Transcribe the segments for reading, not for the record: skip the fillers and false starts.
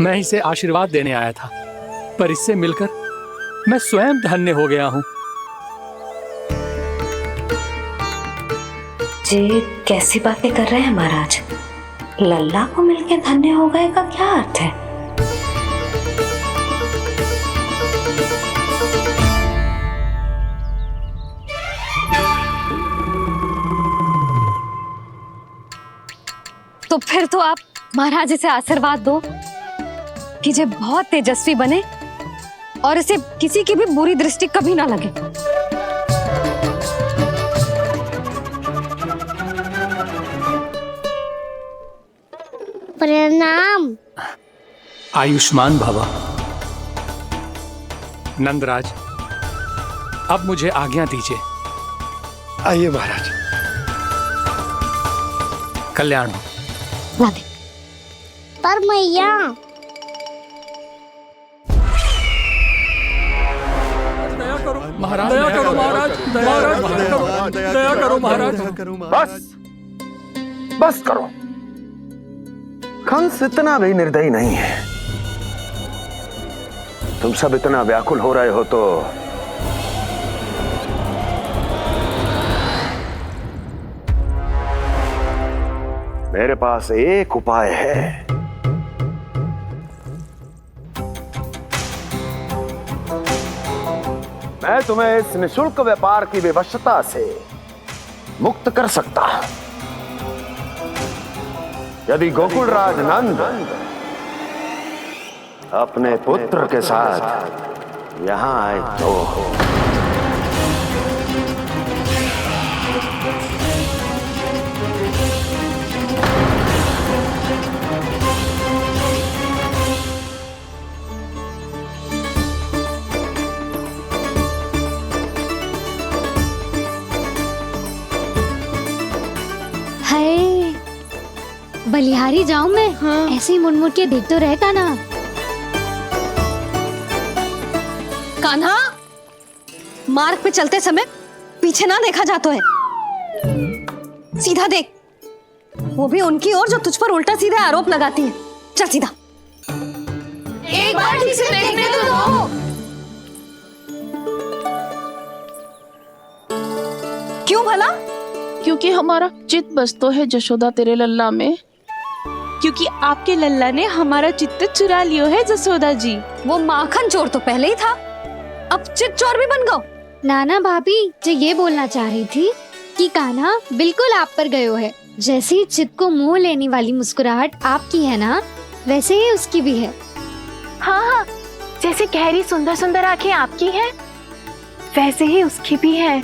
मैं इसे आशीर्वाद देने आया था, पर इससे मिलकर मैं स्वयं धन्य हो गया हूँ। जी कैसी बातें कर रहे हैं महाराज? लल्ला को मिलके धन्य हो गए का क्या अर्थ है? तो फिर तो आप महाराज इसे आशीर्वाद दो कि ये बहुत तेजस्वी बने और इसे किसी की भी बुरी दृष्टि कभी ना लगे। प्रणाम। आयुष्मान भव। नंदराज, अब मुझे आज्ञा दीजिए। आइए महाराज। कल्याण हो। राधे। पर मैया दया करो महाराज, दया करो महाराज, दया करो महाराज। बस करो। कंस इतना भी निर्दयी नहीं है। तुम सब इतना व्याकुल हो रहे हो तो मेरे पास एक उपाय है। मैं तुम्हें इस निशुल्क व्यापार की विवशता से मुक्त कर सकता। यदि गोकुलराज नंद अपने पुत्र के साथ यहां आए तो बलिहारी जाऊं मैं? हाँ। ऐसे ही मुड़ मुड़ के देख तो रहे कान्हा। कान्हा, मार्ग पे चलते समय पीछे ना देखा जाता है, सीधा देख। वो भी उनकी ओर जो तुझ पर उल्टा सीधे आरोप लगाती है। चल सीधा। एक बार ठीक से देखने तो दो। क्यों भला? क्योंकि हमारा चित्त बसतो है जशोदा तेरे लल्ला में। क्योंकि आपके लल्ला ने हमारा चित्त चुरा लियो है जसोदा जी। वो माखन चोर तो पहले ही था, अब चित्त चोर भी बन गो। नाना भाभी जो ये बोलना चाह रही थी कि कान्हा बिल्कुल आप पर गयो है। जैसे ही चित्त को मोह लेने वाली मुस्कुराहट आपकी है ना, वैसे ही उसकी भी है। हाँ हाँ, जैसे गहरी सुंदर सुंदर आंखें आपकी हैं, वैसे ही उसकी भी है।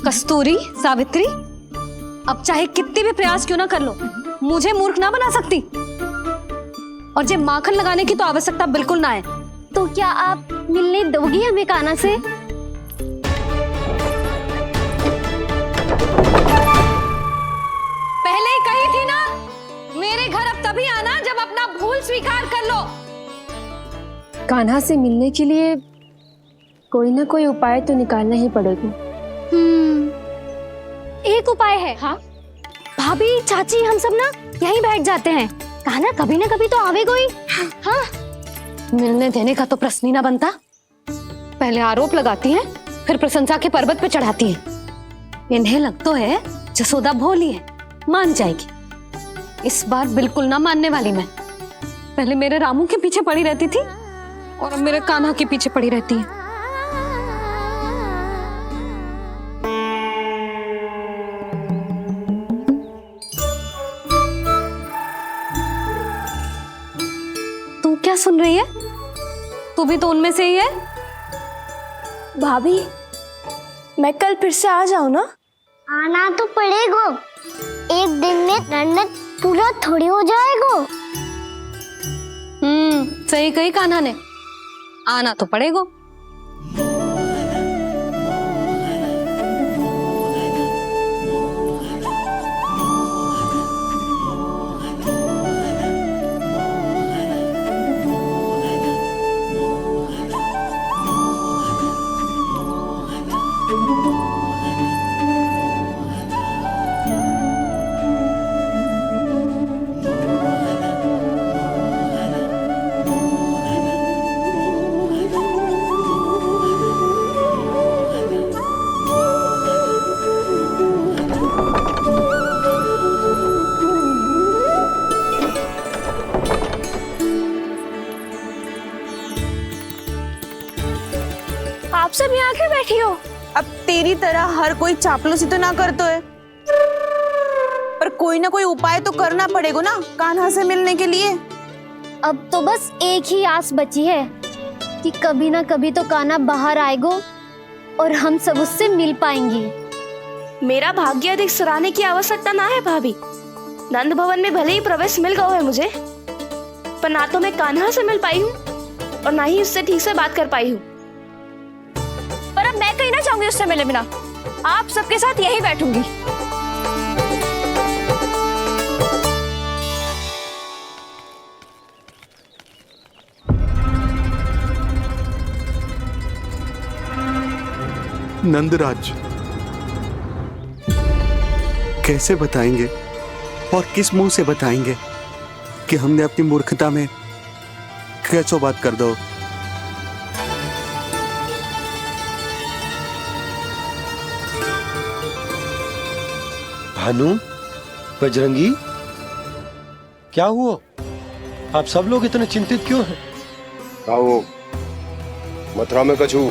कस्तूरी, सावित्री, अब चाहे कितने भी प्रयास क्यों ना कर लो, मुझे मूर्ख ना बना सकती। और जे माखन लगाने की तो आवश्यकता बिल्कुल ना है। तो क्या आप मिलने दोगी हमें कान्हा से? पहले ही कही थी ना, मेरे घर अब तभी आना जब अपना भूल स्वीकार कर लो। कान्हा से मिलने के लिए कोई ना कोई उपाय तो निकालना ही पड़ेगा। एक उपाय है। हाँ? भाभी, चाची, हम सब ना यहीं बैठ जाते हैं। कान्हा कभी ना कभी तो आवेगा ही। हाँ। मिलने देने का तो प्रश्न ही ना बनता। पहले आरोप लगाती हैं, फिर प्रशंसा के पर्वत पे चढ़ाती हैं। इन्हें लगता है जसोदा भोली है, मान जाएगी। इस बार बिल्कुल ना मानने वाली मैं। पहले मेरे रामू के पीछे पड़ी रहती थी और अब मेरे कान्हा के पीछे पड़ी रहती है। तू क्या सुन रही है? तू भी तो उनमें से ही है। भाभी, मैं कल फिर से आ जाऊं ना? आना तो पड़ेगा। एक दिन में रन्नत पूरा थोड़ी हो जाएगा। सही कही कान्हा ने, आना तो पड़ेगा। सब यहाँ के बैठी हो? अब तेरी तरह हर कोई चापलूसी तो ना करतो है, पर कोई ना कोई उपाय तो करना पड़ेगा ना कान्हा से मिलने के लिए। अब तो बस एक ही आस बची है कि कभी ना कभी तो कान्हा बाहर आएगो और हम सब उससे मिल पाएंगे। मेरा भाग्य अधिक सराहने की आवश्यकता ना है भाभी। नंद भवन में भले ही प्रवेश मिल गया है मुझे, पर ना तो मैं कान्हा से मिल पाई हूँ और ना ही उससे ठीक से बात कर पाई हूँ। पर अब मैं कहीं ना जाऊंगी उससे मिले बिना, आप सबके साथ यही बैठूंगी। नंदराज, कैसे बताएंगे और किस मुंह से बताएंगे कि हमने अपनी मूर्खता में कैसो बात कर दो। भानु, बजरंगी, क्या हुआ? आप सब लोग इतने चिंतित क्यों हैं? आओ, मथुरा में कछु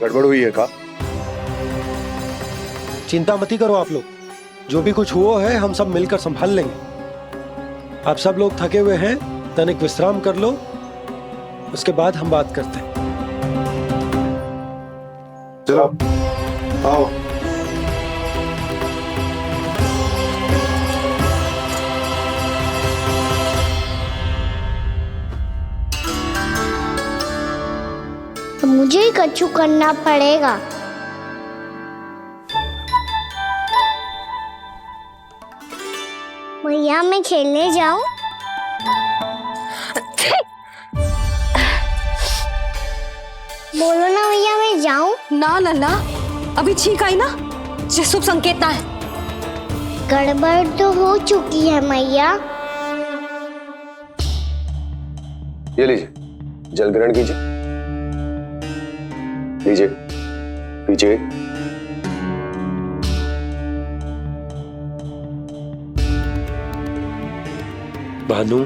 गड़बड़ हुई है का? चिंता मती करो आप लोग, जो भी कुछ हुआ है हम सब मिलकर संभाल लेंगे। आप सब लोग थके हुए हैं, तनिक विश्राम कर लो, उसके बाद हम बात करते हैं। चलो आओ। मुझे ही कछु करना पड़ेगा। भैया मैं खेलने जाऊं? बोलो ना भैया मैं जाऊं? ना लल्ला, अभी छींक आई ना, ये शुभ संकेत ना है। गड़बड़ तो हो चुकी है मैया। ये लीजिए, जल ग्रहण कीजिए। लीजिए, पीजिए। भानु,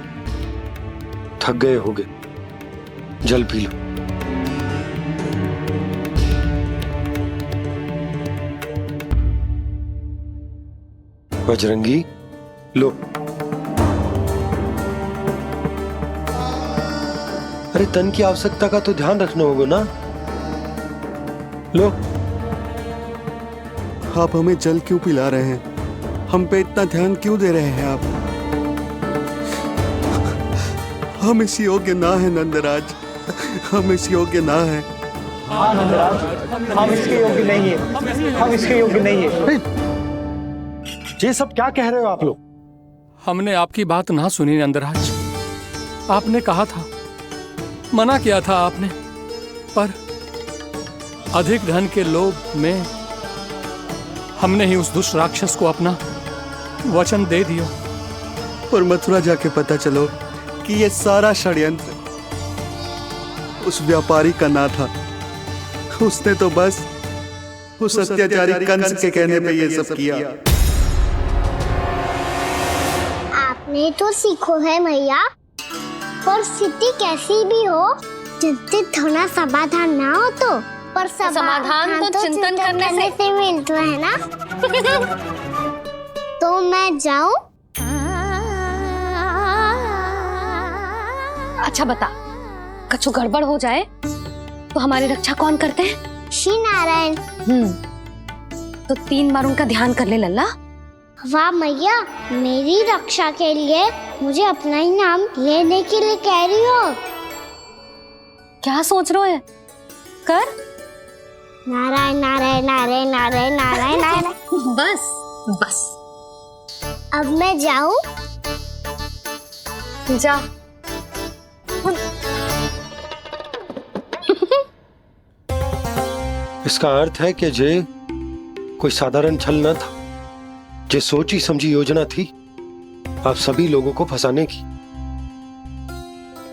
थक गए होगे, जल पी लो। बजरंगी, लो। अरे तन की आवश्यकता का तो ध्यान रखना होगा ना, लो। आप हमें जल क्यों पिला रहे हैं? हम पे इतना ध्यान क्यों दे रहे हैं आप? हम इस योग्य ना है नंदराज, हम इस योग्य ना है। हाँ नंदराज, हम इसके योग्य नहीं है, हम इसके योग्य नहीं है। ये सब क्या कह रहे हो आप लोग? हमने आपकी बात ना सुनी नंदराज। आपने कहा था, मना किया था आपने, पर अधिक धन के लोभ में हमने ही उस दुष्ट राक्षस को अपना वचन दे दिया। पर मथुरा जाके पता चलो कि ये सारा षड्यंत्र उस व्यापारी का ना था। उसने तो बस उस अत्याचारी कंस के कहने पे ये सब किया। आपने तो सीखो है मैया, पर स्थिति कैसी भी हो, चिंतित होना समाधान ना हो तो, पर समाधान तो चिंतन करने से मिलता है ना। तो मैं जाऊं? अच्छा बता, कछु गड़बड़ हो जाए तो हमारी रक्षा कौन करते हैं? श्री नारायण। तो 3 बार उनका ध्यान कर ले लल्ला। वाह मैया, मेरी रक्षा के लिए मुझे अपना ही नाम लेने के लिए कह रही हो? क्या सोच रहे हो? कर। नारायण नारायण नारायण नारायण नारायण नारायण। बस बस। अब मैं जाऊं? जा। इसका अर्थ है कि जे कोई साधारण छल न था, जे सोची समझी योजना थी आप सभी लोगों को फंसाने की।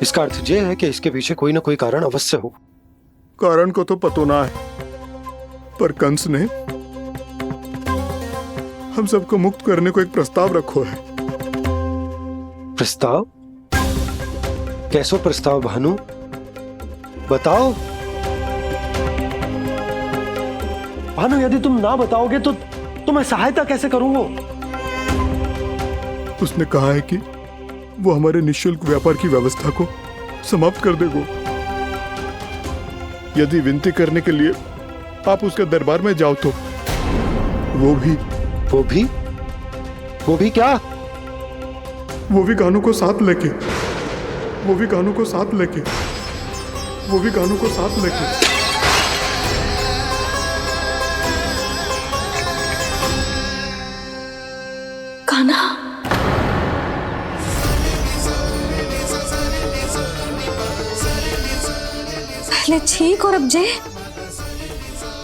इसका अर्थ ये है कि इसके पीछे कोई ना कोई कारण अवश्य हो। कारण को तो पतो ना है, पर कंस ने हम सबको मुक्त करने को एक प्रस्ताव रखो है। प्रस्ताव? कैसो प्रस्ताव भानु, बताओ। भानु यदि तुम ना बताओगे तो मैं सहायता कैसे करूंगा? उसने कहा है कि वो हमारे निःशुल्क व्यापार की व्यवस्था को समाप्त कर देगा यदि विनती करने के लिए आप उसके दरबार में जाओ तो। वो भी क्या? वो भी कानू को साथ लेके कान्हा, पहले ठीक और अब जे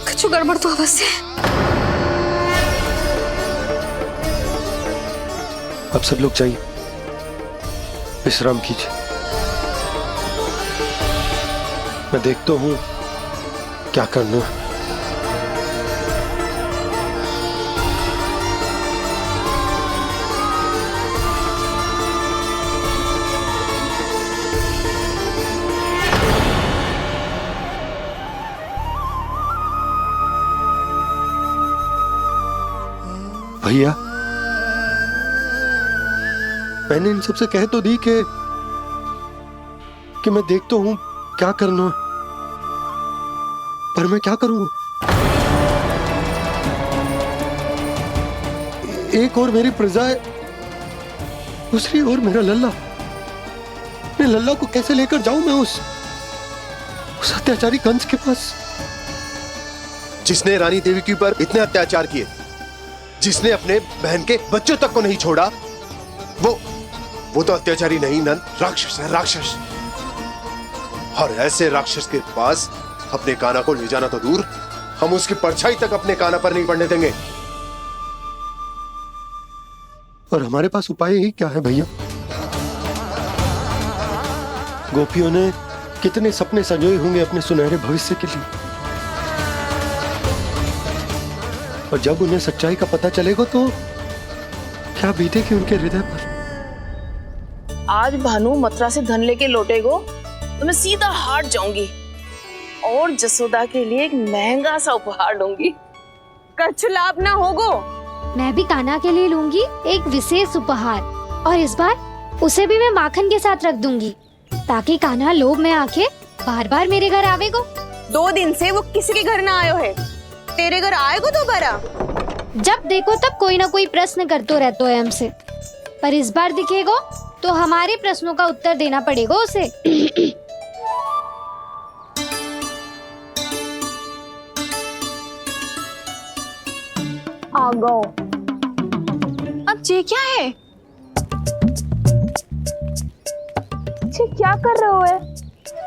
कुछ गड़बड़ तो अवश्य। अब सब लोग जाइए, विश्राम कीजिए। मैं देखता हूं क्या करना है। भैया, मैंने इन सबसे कह तो दी कि मैं देखता हूं क्या करना है, पर मैं क्या करूंगा? एक और मेरी प्रजा है, दूसरी ओर मेरा लल्ला। मैं लल्ला को कैसे लेकर जाऊं मैं उस अत्याचारी कंस के पास? जिसने रानी देवी के ऊपर इतने अत्याचार किए, जिसने अपने बहन के बच्चों तक को नहीं छोड़ा, वो तो अत्याचारी नहीं नंद, राक्षस है, राक्षस। और ऐसे राक्षस के पास अपने कान्हा को ले जाना तो दूर, हम उसकी परछाई तक अपने कान्हा पर नहीं पड़ने देंगे। और हमारे पास उपाय ही क्या है भैया? गोपियों ने कितने सपने संजोए होंगे अपने सुनहरे भविष्य के लिए, और जब उन्हें सच्चाई का पता चलेगा तो क्या बीतेगी उनके हृदय पर? आज भानु मथुरा से धन लेके लौटेगो तो मैं सीधा हाट जाऊंगी और जसोदा के लिए एक महंगा सा उपहार लूंगी। कछ लाभ ना होगो। मैं भी कान्हा के लिए लूंगी एक विशेष उपहार, और इस बार उसे भी मैं माखन के साथ रख दूंगी ताकि कान्हा लोभ में आके बार बार मेरे घर आवेगो। 2 दिन से वो किसी के घर ना आयो है, तेरे घर आएगो दोबारा? जब देखो तब कोई ना कोई प्रश्न करते रहते है हमसे, पर इस बार दिखेगो तो हमारे प्रश्नों का उत्तर देना पड़ेगा उसे। आ गो। अब ये क्या है? ये क्या कर रहे हो है?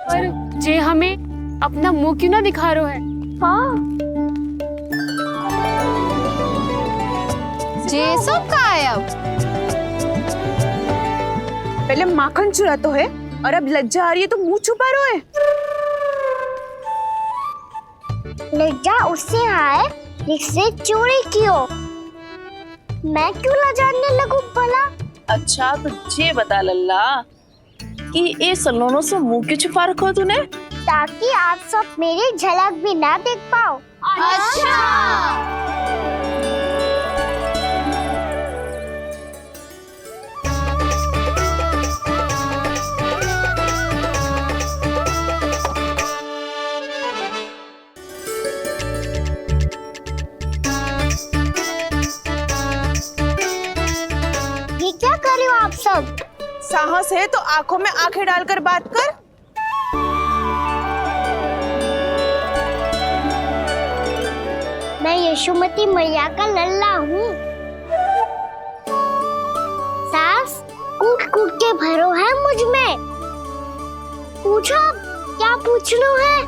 पर जे हमें अपना मुंह क्यों ना दिखा रहे है? हाँ, जे सब का है अब? पहले माखन चुरा तो है और अब लज्जा आ रही है तो मुंह छुपा रहे है। लज्जा उससे आए जिससे चोरी कियो। मैं क्यों लजाने लगूं भला? अच्छा तो ये बता लल्ला कि ये सलोनों से मुंह क्यों छुपा रखो तूने? ताकि आप सब मेरी झलक भी ना देख पाओ। अच्छा। ये क्या कर रहे हो आप सब? साहस है तो आंखों में आंखें डालकर बात कर। मैं यशोमती मैया का लल्ला हूँ। सास कूट कूट के भरो है मुझ में। पूछो क्या पूछना है?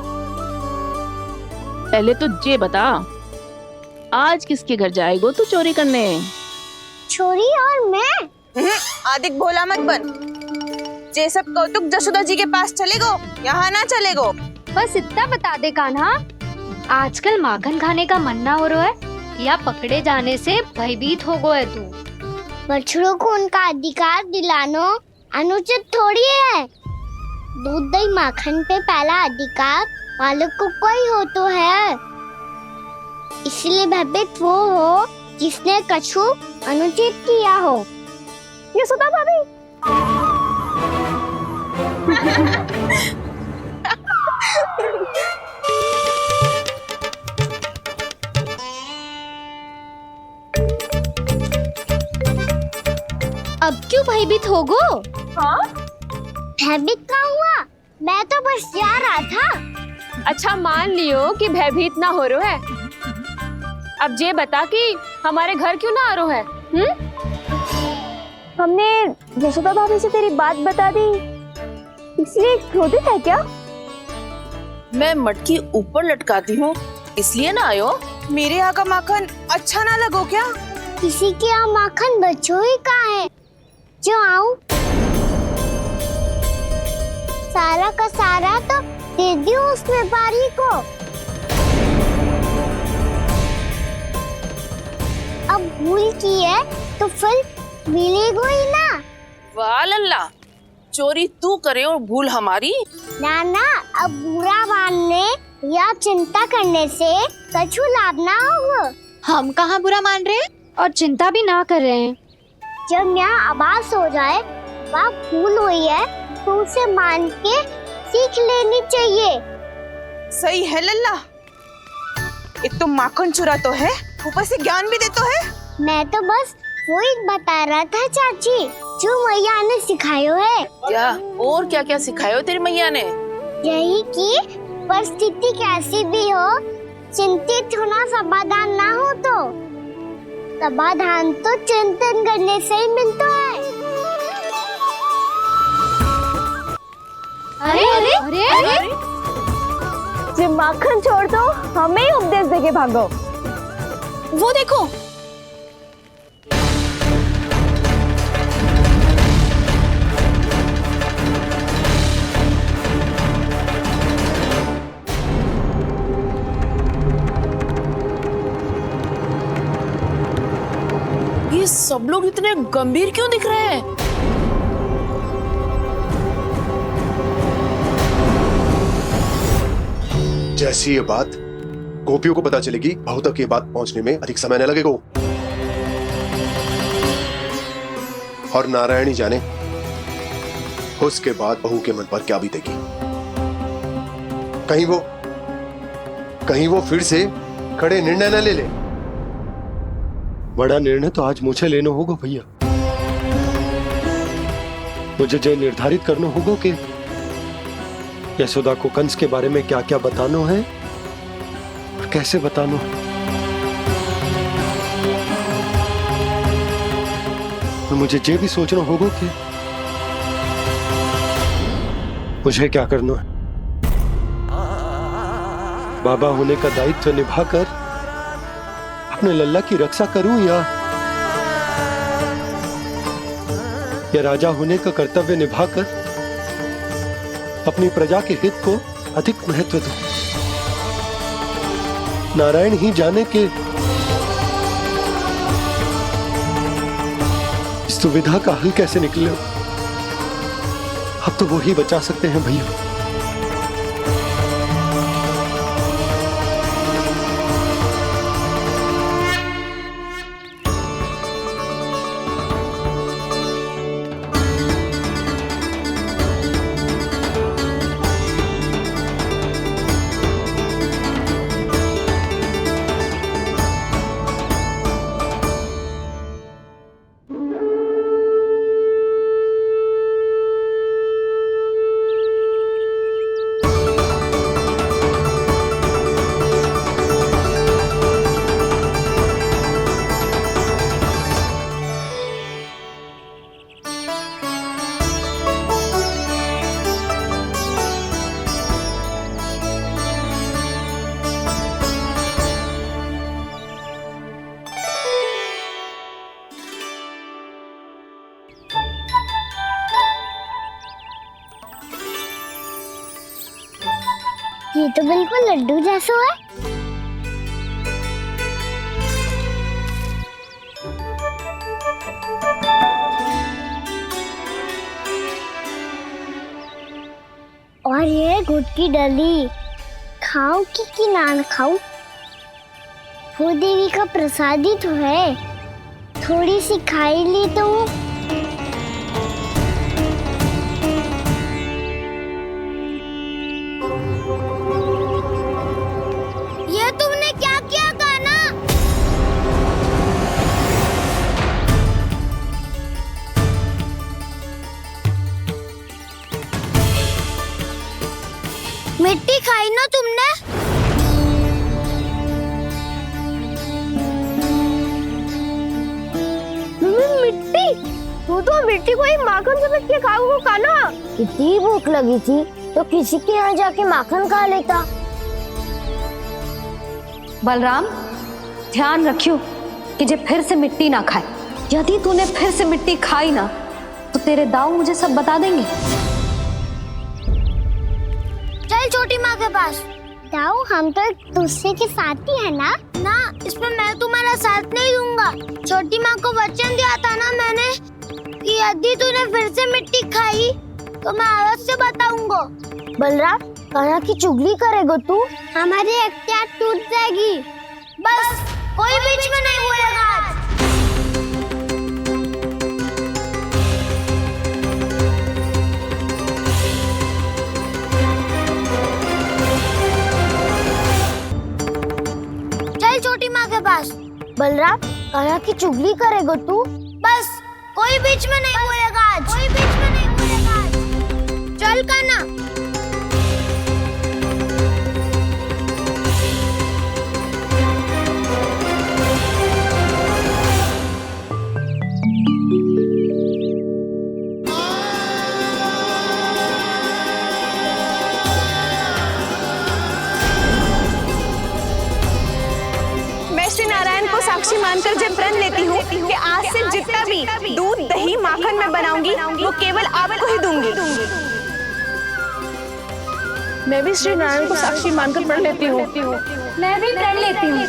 पहले तो ये बता, आज किसके घर जाएगो तू चोरी करने? छोरी और मैं? आदिक भोला मत बन। जे सब कौतुक जसोदा जी के पास चलेगो, यहाँ ना चलेगो। बस इतना बता दे कान्हा, आजकल माखन खाने का मन ना हो रहा है या पकड़े जाने से भयभीत हो गए तू? बछड़ों को उनका अधिकार दिलाना अनुचित थोड़ी है। दूध दही माखन पे पहला अधिकार मालिक को कोई हो तो है। इसलिए भयभीत वो हो जिसने कछु अनुचित किया हो। यशोदा भाभी। अब क्यों भयभीत हो गो? हाँ? भयभीत क्या हुआ? मैं तो बस जा रहा था। अच्छा मान लियो कि भयभीत ना हो रहा है। अब ये बता कि हमारे घर क्यों ना आ रहा है? हमने यशोदा भाभी से तेरी बात बता दी, इसलिए क्रोधित है क्या? मैं मटकी ऊपर लटकाती हूँ इसलिए ना आयो। मेरे यहाँ का माखन अच्छा ना लगो क्या? किसी के यहाँ माखन बच्चों ही कहाँ है जो आऊं? सारा का सारा तो दे दियो उस व्यापारी को। अब भूल की है तो फिर मिलेगो ही ना। वाह लल्ला, चोरी तू करे और भूल हमारी। ना ना, अब बुरा मानने या चिंता करने से कछु लाभ ना होगा। हम कहाँ बुरा मान रहे हैं और चिंता भी ना कर रहे हैं। जब यहाँ आभास हो जाए वह भूल हुई है तो उसे मान के सीख लेनी चाहिए। सही है लल्ला, एक तो माखन चुरा तो है, ऊपर से ज्ञान भी देता है। मैं तो बस वही बता रहा था चाची जो मैया ने सिखायो है। क्या और क्या क्या सिखायो तेरी मैया ने? यही कि परिस्थिति कैसी भी हो चिंतित होना समाधान ना हो तो समाधान तो चिंतन करने से ही मिलता है। अरे अरे अरे, अरे? जे माखन छोड़ दो, हमें ही उपदेश देके भागो। वो देखो, ये सब लोग इतने गंभीर क्यों दिख रहे हैं? जैसी ये बात गोपियों को पता चलेगी, बहू तक ये बात पहुंचने में अधिक समय न लगेगा। और नारायणी जाने उसके बाद बहू के मन पर क्या बीतेगी। कहीं वो फिर से खड़े निर्णय न ले ले। बड़ा निर्णय तो आज मुझे लेना होगा भैया। मुझे जो निर्धारित करना होगा कि यशोदा को कंस के बारे में क्या क्या बताना है और कैसे बताना है। और मुझे ये भी सोचना होगा कि मुझे क्या करना है। बाबा होने का दायित्व निभाकर अपने लल्ला की रक्षा करूं या राजा होने का कर्तव्य निभाकर अपनी प्रजा के हित को अधिक महत्व दूं। नारायण ही जाने के इस दुविधा का हल कैसे निकले। अब तो वो ही बचा सकते हैं भैया। ये तो बिल्कुल लड्डू जैसा है। और ये गुड़ की डली खाऊं कि ना खाऊं? भूदेवी का प्रसाद ही तो है, थोड़ी सी खाई ली तो। ये तुमने क्या किया कान्हा? मिट्टी खाई ना तुमने? मिट्टी? तू तो मिट्टी को ही माखन से पीट के खाओगे कान्हा। कितनी भूख लगी थी तो किसी के यहाँ जाके माखन खा लेता। बलराम, ध्यान रखियो कि जे फिर से मिट्टी ना खाए। यदि तूने फिर से मिट्टी खाई ना तो तेरे दाऊ मुझे सब बता देंगे। चल छोटी माँ के पास। दाऊ, हम तो एक दूसरे के साथी है ना? ना, इसमें मैं तुम्हारा साथ नहीं दूंगा। छोटी माँ को वचन दिया था ना मैंने कि यदि तूने फिर से मिट्टी खाई तो मैं आवाज से बताऊंगा। बलराम, कान्हा की चुगली करेगा तू? हमारी अख्तियार टूट जाएगी। बस कोई बीच में नहीं बोलेगा आज। चल छोटी माँ के पास। बलराम, कान्हा की चुगली करेगा तू? बस कोई बीच में नहीं बोलेगा आज। कोई बीच में नहीं बोलेगा आज। चल कान्हा। श्री नारायण को साक्षी मानकर जब प्रण लेती हूँ कि आज से जितना भी दूध दही माखन मैं बनाऊंगी वो केवल आपको ही दूंगी। मैं भी श्री नारायण को साक्षी मानकर प्रण लेती हूँ। मैं भी प्रण लेती हूँ।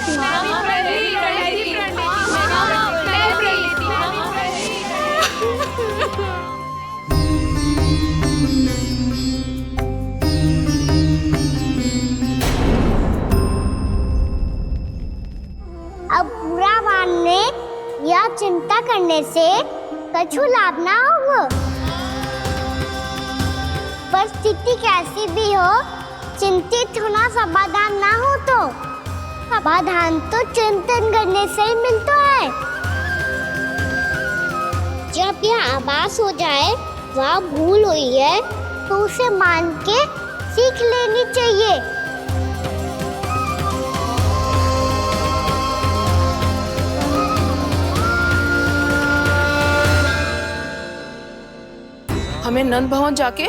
अब बुरा मानने या चिंता करने से कछु लाभ ना होगा। परिस्थिति कैसी भी हो, चिंतित होना समाधान ना हो तो समाधान तो चिंतन करने से ही मिलता है। जब यह आभास हो जाए वह भूल हुई है तो उसे मान के सीख लेनी चाहिए। हमें नंद भवन जाके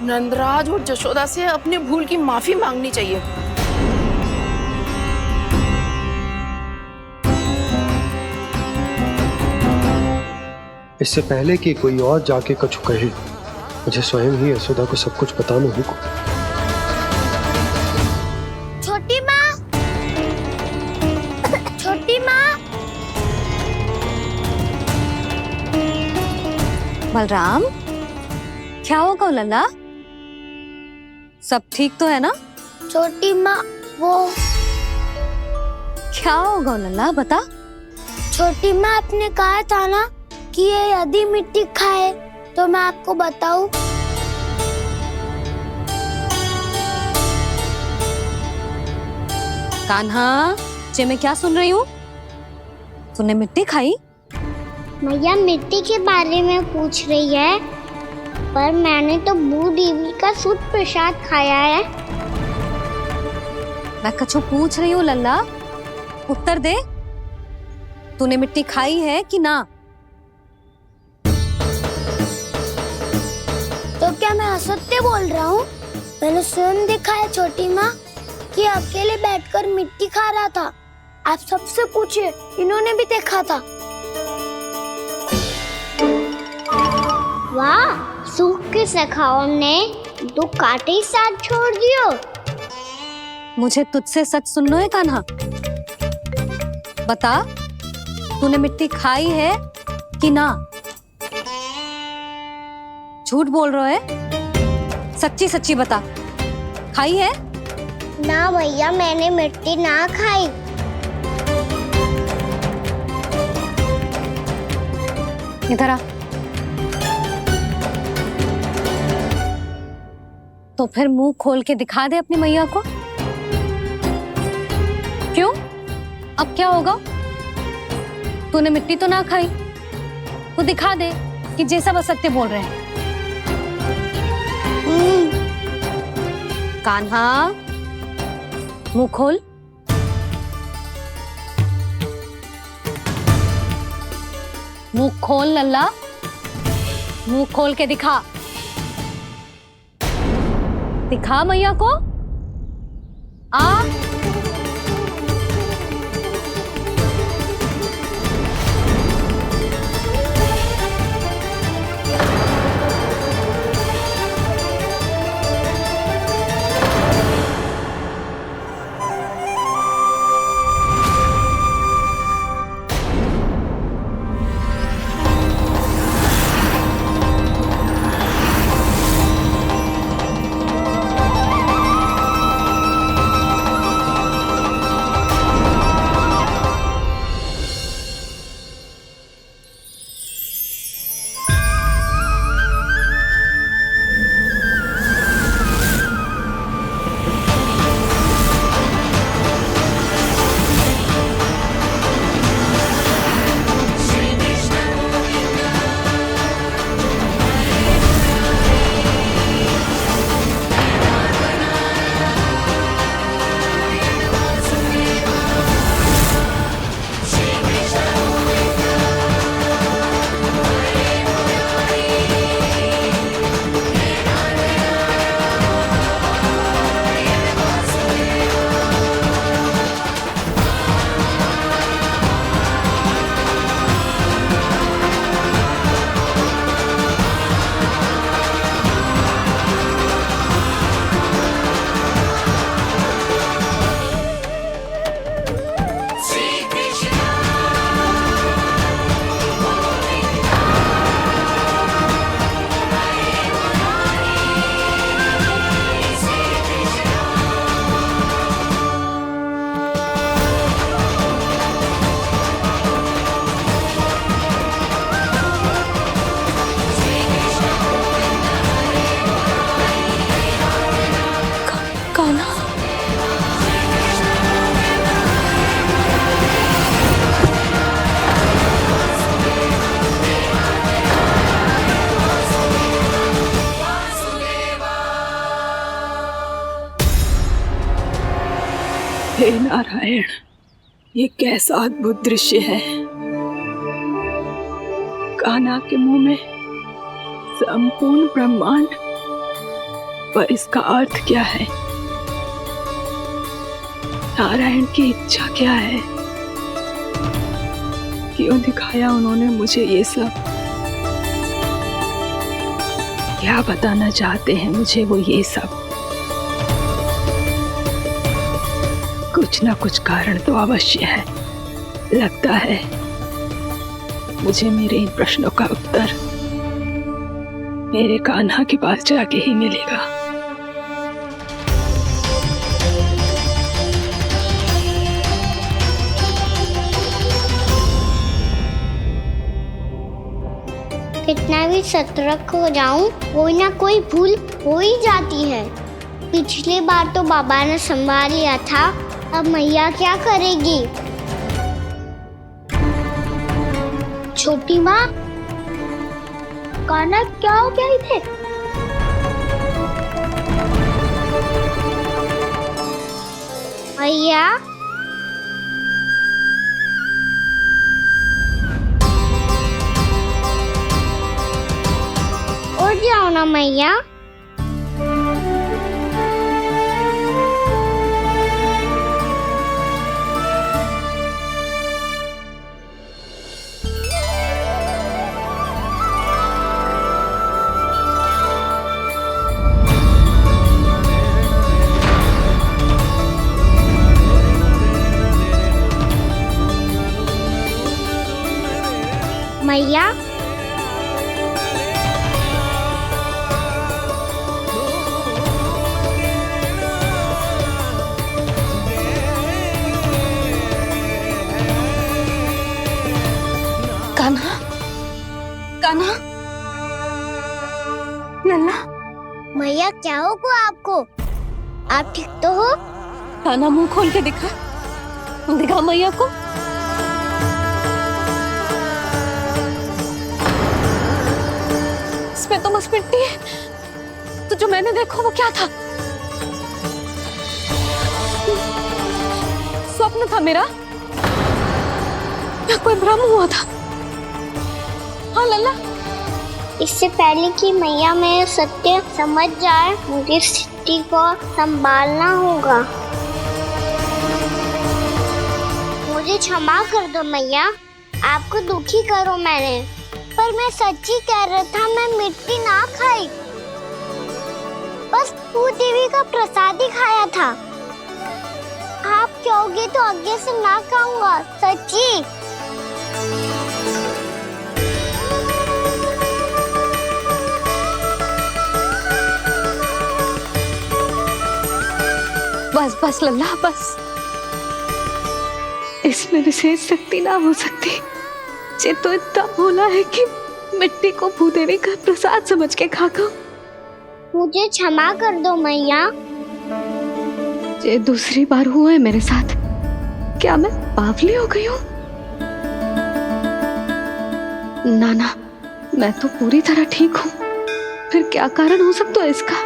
नंदराज और जशोदा से अपनी भूल की माफी मांगनी चाहिए। इससे पहले कि कोई और जाके कछु कहे, मुझे स्वयं ही यशोदा को सब कुछ बताना होगा। छोटी माँ, छोटी माँ। बलराम, क्या होगा लल्ला? सब ठीक तो है ना? छोटी माँ, वो क्या होगा लल्ला, बता। छोटी माँ, आपने कहा था ना कि ये यदि मिट्टी खाए तो मैं आपको बताऊं। कान्हा, जे मैं क्या सुन रही हूँ? तूने मिट्टी खाई? मैया मिट्टी के बारे में पूछ रही है, पर मैंने तो भूदेवी का शुद्ध प्रसाद खाया है। मैं कछु पूछ रही हूँ लल्ला, उत्तर दे। तूने मिट्टी खाई है कि ना? तो क्या मैं असत्य बोल रहा हूँ? मैंने स्वयं देखा है छोटी माँ कि अकेले बैठकर मिट्टी खा रहा था। आप सबसे पूछिए, इन्होंने भी देखा था। वाह, सूख के सखाओं ने दो कांटे ही साथ छोड़ दियो। मुझे तुझसे सच सुनना है कान्हा। बता, तूने मिट्टी खाई है कि ना? झूठ बोल रहा है, सच्ची सच्ची बता, खाई है? ना भैया, मैंने मिट्टी ना खाई। इधर आ। तो फिर मुंह खोल के दिखा दे अपनी मैया को। क्यों? अब क्या होगा? तूने मिट्टी तो ना खाई, तो दिखा दे कि जे सब असत्य बोल रहे हैं। कान्हा, मुंह खोल। मुंह खोल लल्ला, मुंह खोल के दिखा। दिखा मैया को। आ हे नारायण, ये कैसा अद्भुत दृश्य है। कान्हा के मुंह में संपूर्ण ब्रह्मांड, पर इसका अर्थ क्या है? नारायण की इच्छा क्या है? क्यों दिखाया उन्होंने मुझे ये सब? क्या बताना चाहते हैं मुझे वो ये सब? कुछ ना कुछ कारण तो अवश्य है। लगता है मुझे मेरे इन प्रश्नों का उत्तर मेरे कान्हा के पास जाके ही मिलेगा। कितना भी सतर्क हो जाऊं, कोई ना कोई भूल हो ही जाती है। पिछली बार तो बाबा ने संभाल लिया था, अब मैया क्या करेगी? छोटी माँ, कान्हा क्या हो गया इधर? मैया, उठ जाओ ना मैया। मैया, कान्हा, लल्ला, मैया क्या हो को आपको? आप ठीक तो हो? कान्हा मुंह खोल के दिखा, दिखा मैया को। इसमें तो बस मिट्टी है, तो जो मैंने देखा वो क्या था? स्वप्न था मेरा या कोई भ्रम हुआ था? हाँ लल्ला, इससे पहले कि मैया मेरे सत्य समझ जाए, मुझे सिद्धि को संभालना होगा। मुझे क्षमा कर दो मैया, आपको दुखी करो मैंने, पर मैं सच्ची कह रहा था, मैं मिट्टी ना खाई, बस तू देवी का प्रसाद ही खाया था। आप कहोगे तो आगे से ना खाऊंगा, सच्ची। बस बस लल्ला, बस। इसमें विशेष शक्ति ना हो सकती। ये तो इतना भोला है कि मिट्टी को भूदेवी का प्रसाद समझ के खागा। मुझे क्षमा कर दो मैया। ये दूसरी बार हुआ है मेरे साथ। क्या मैं बावली हो गई हूँ? ना, मैं तो पूरी तरह ठीक हूँ। फिर क्या कारण हो सकता है इसका?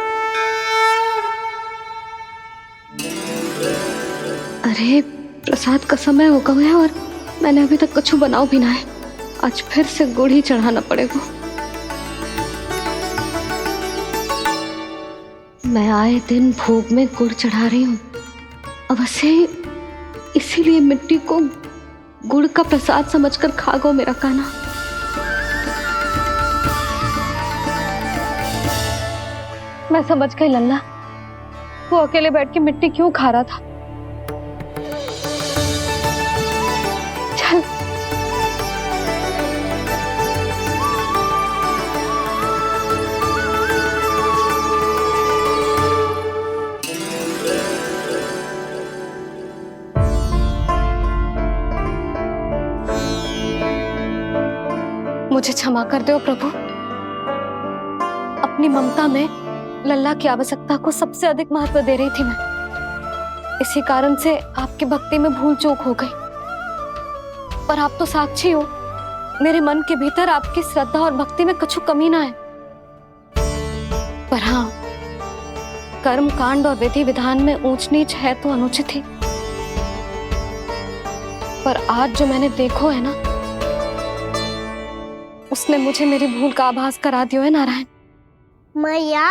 अरे प्रसाद का समय हो गया है और मैंने अभी तक कछु बनाओ भी ना है। आज फिर से गुड़ ही चढ़ाना पड़ेगा। मैं आए दिन भोग में गुड़ चढ़ा रही हूँ, अवश्य इसीलिए मिट्टी को गुड़ का प्रसाद समझकर खा गो मेरा कान्हा। मैं समझ गई लल्ला, वो अकेले बैठ के मिट्टी क्यों खा रहा था। चल मुझे क्षमा कर दो प्रभु। अपनी ममता में लल्ला की आवश्यकता को सबसे अधिक महत्व दे रही थी मैं। इसी कारण से आपकी भक्ति में भूल चूक हो गई। पर आप तो साक्षी हो, मेरे मन के भीतर आपकी श्रद्धा और भक्ति में कछु कमी ना है। पर हाँ, कर्म कांड और विधि विधान में ऊंच नीच है तो अनुचित ही। पर आज जो मैंने देखो है ना, उसने मुझे मेरी भूल का आभास करा दियो है नारायण। मैया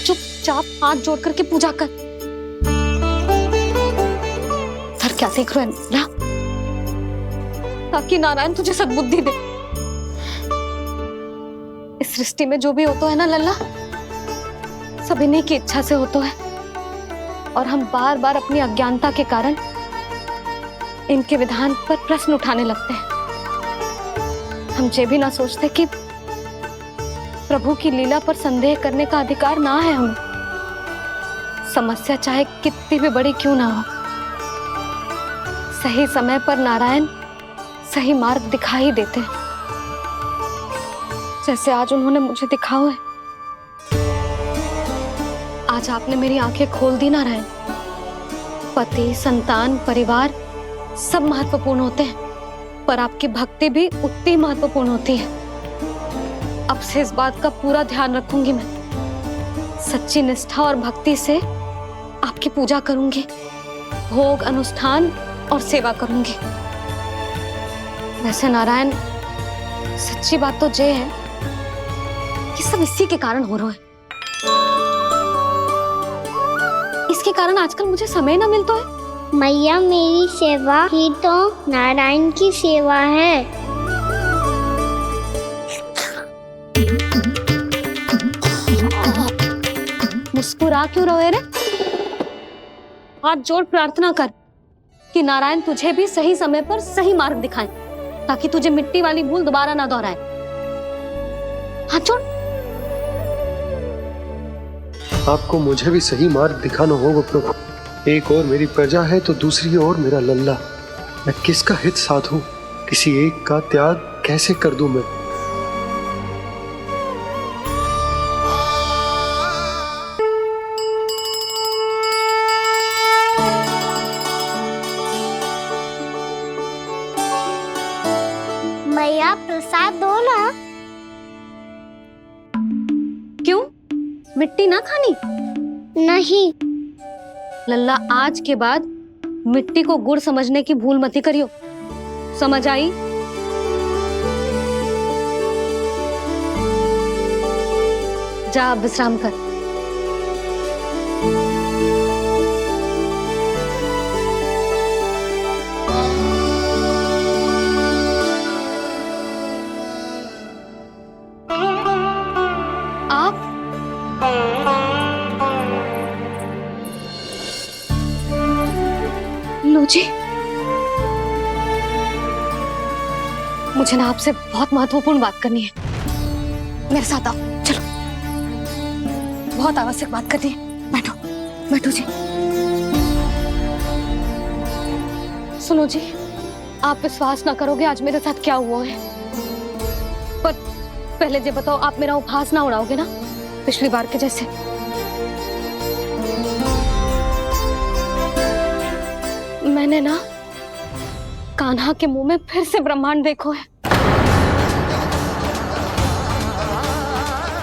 चुपचाप हाथ जोड़ करके पूजा कर। सर क्या देख रहे हैं ना? ताकि नारायण तुझे सद्बुद्धि दे। इस सृष्टि में जो भी होता है ना लल्ला, सब इन्हीं की इच्छा से होता है। और हम बार बार अपनी अज्ञानता के कारण इनके विधान पर प्रश्न उठाने लगते हैं। हम ये भी ना सोचते कि प्रभु की लीला पर संदेह करने का अधिकार ना है हमें। समस्या चाहे कितनी भी बड़ी क्यों ना हो, सही समय पर नारायण सही मार्ग दिखा ही देते हैं, जैसे आज उन्होंने मुझे दिखाओ है। आज आपने मेरी आंखें खोल दी नारायण। पति, संतान, परिवार सब महत्वपूर्ण होते हैं, पर आपकी भक्ति भी उतनी महत्वपूर्ण होती है। अब से इस बात का पूरा ध्यान रखूंगी मैं। सच्ची निष्ठा और भक्ति से आपकी पूजा करूंगी, भोग, अनुष्ठान और सेवा करूंगी। वैसे नारायण, सच्ची बात तो ये है कि सब इसी के कारण हो रहा है। इसके कारण आजकल मुझे समय ना मिलता है। मैया, मेरी सेवा ही तो नारायण की सेवा है। मुस्कुरा क्यों रहे रे? हाथ जोड़ प्रार्थना कर कि नारायण तुझे भी सही समय पर सही मार्ग दिखाएं, ताकि तुझे मिट्टी वाली भूल दोबारा ना दोहराए। हाथ जोड़। आपको मुझे भी सही मार्ग दिखाना होगा प्रभु। एक और मेरी प्रजा है तो दूसरी ओर मेरा लल्ला। मैं किसका हित साधूं? किसी एक का त्याग कैसे कर दूं मैं? मिट्टी ना खानी? नहीं। लल्ला, आज के बाद मिट्टी को गुड़ समझने की भूल मत करियो, समझ आई? जा अब विश्राम कर। लो जी, मुझे ना आपसे बहुत महत्वपूर्ण बात करनी है। मेरे साथ आओ, चलो। बहुत आवश्यक बात करनी है। बैठो, बैठो जी। सुनो जी, आप विश्वास ना करोगे आज मेरे साथ क्या हुआ है। पर पहले ये बताओ, आप मेरा उपहास ना उड़ाओगे ना पिछली बार के जैसे? मैंने ना कान्हा के मुंह में फिर से ब्रह्मांड देखो है।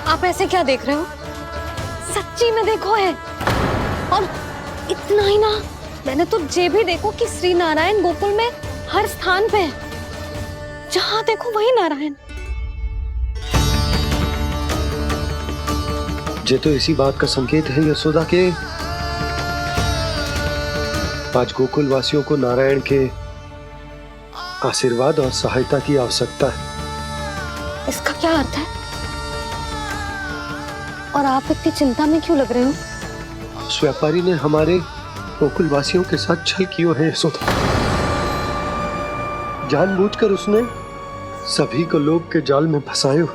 आप ऐसे क्या देख रहे हो? सच्ची में देखो है। और इतना ही ना, मैंने तो ये भी देखो कि श्री नारायण गोकुल में हर स्थान पे है, जहां देखो वही नारायण। ये तो इसी बात का संकेत है यशोदा के आज गोकुल वासियों को नारायण के आशीर्वाद और सहायता की आवश्यकता है। इसका क्या अर्थ है? और आप इतनी चिंता में क्यों लग रहे हो? उस व्यापारी ने हमारे गोकुल वासियों के साथ छल किया है यशोदा। जानबूझकर उसने सभी को लोभ के जाल में फंसायो,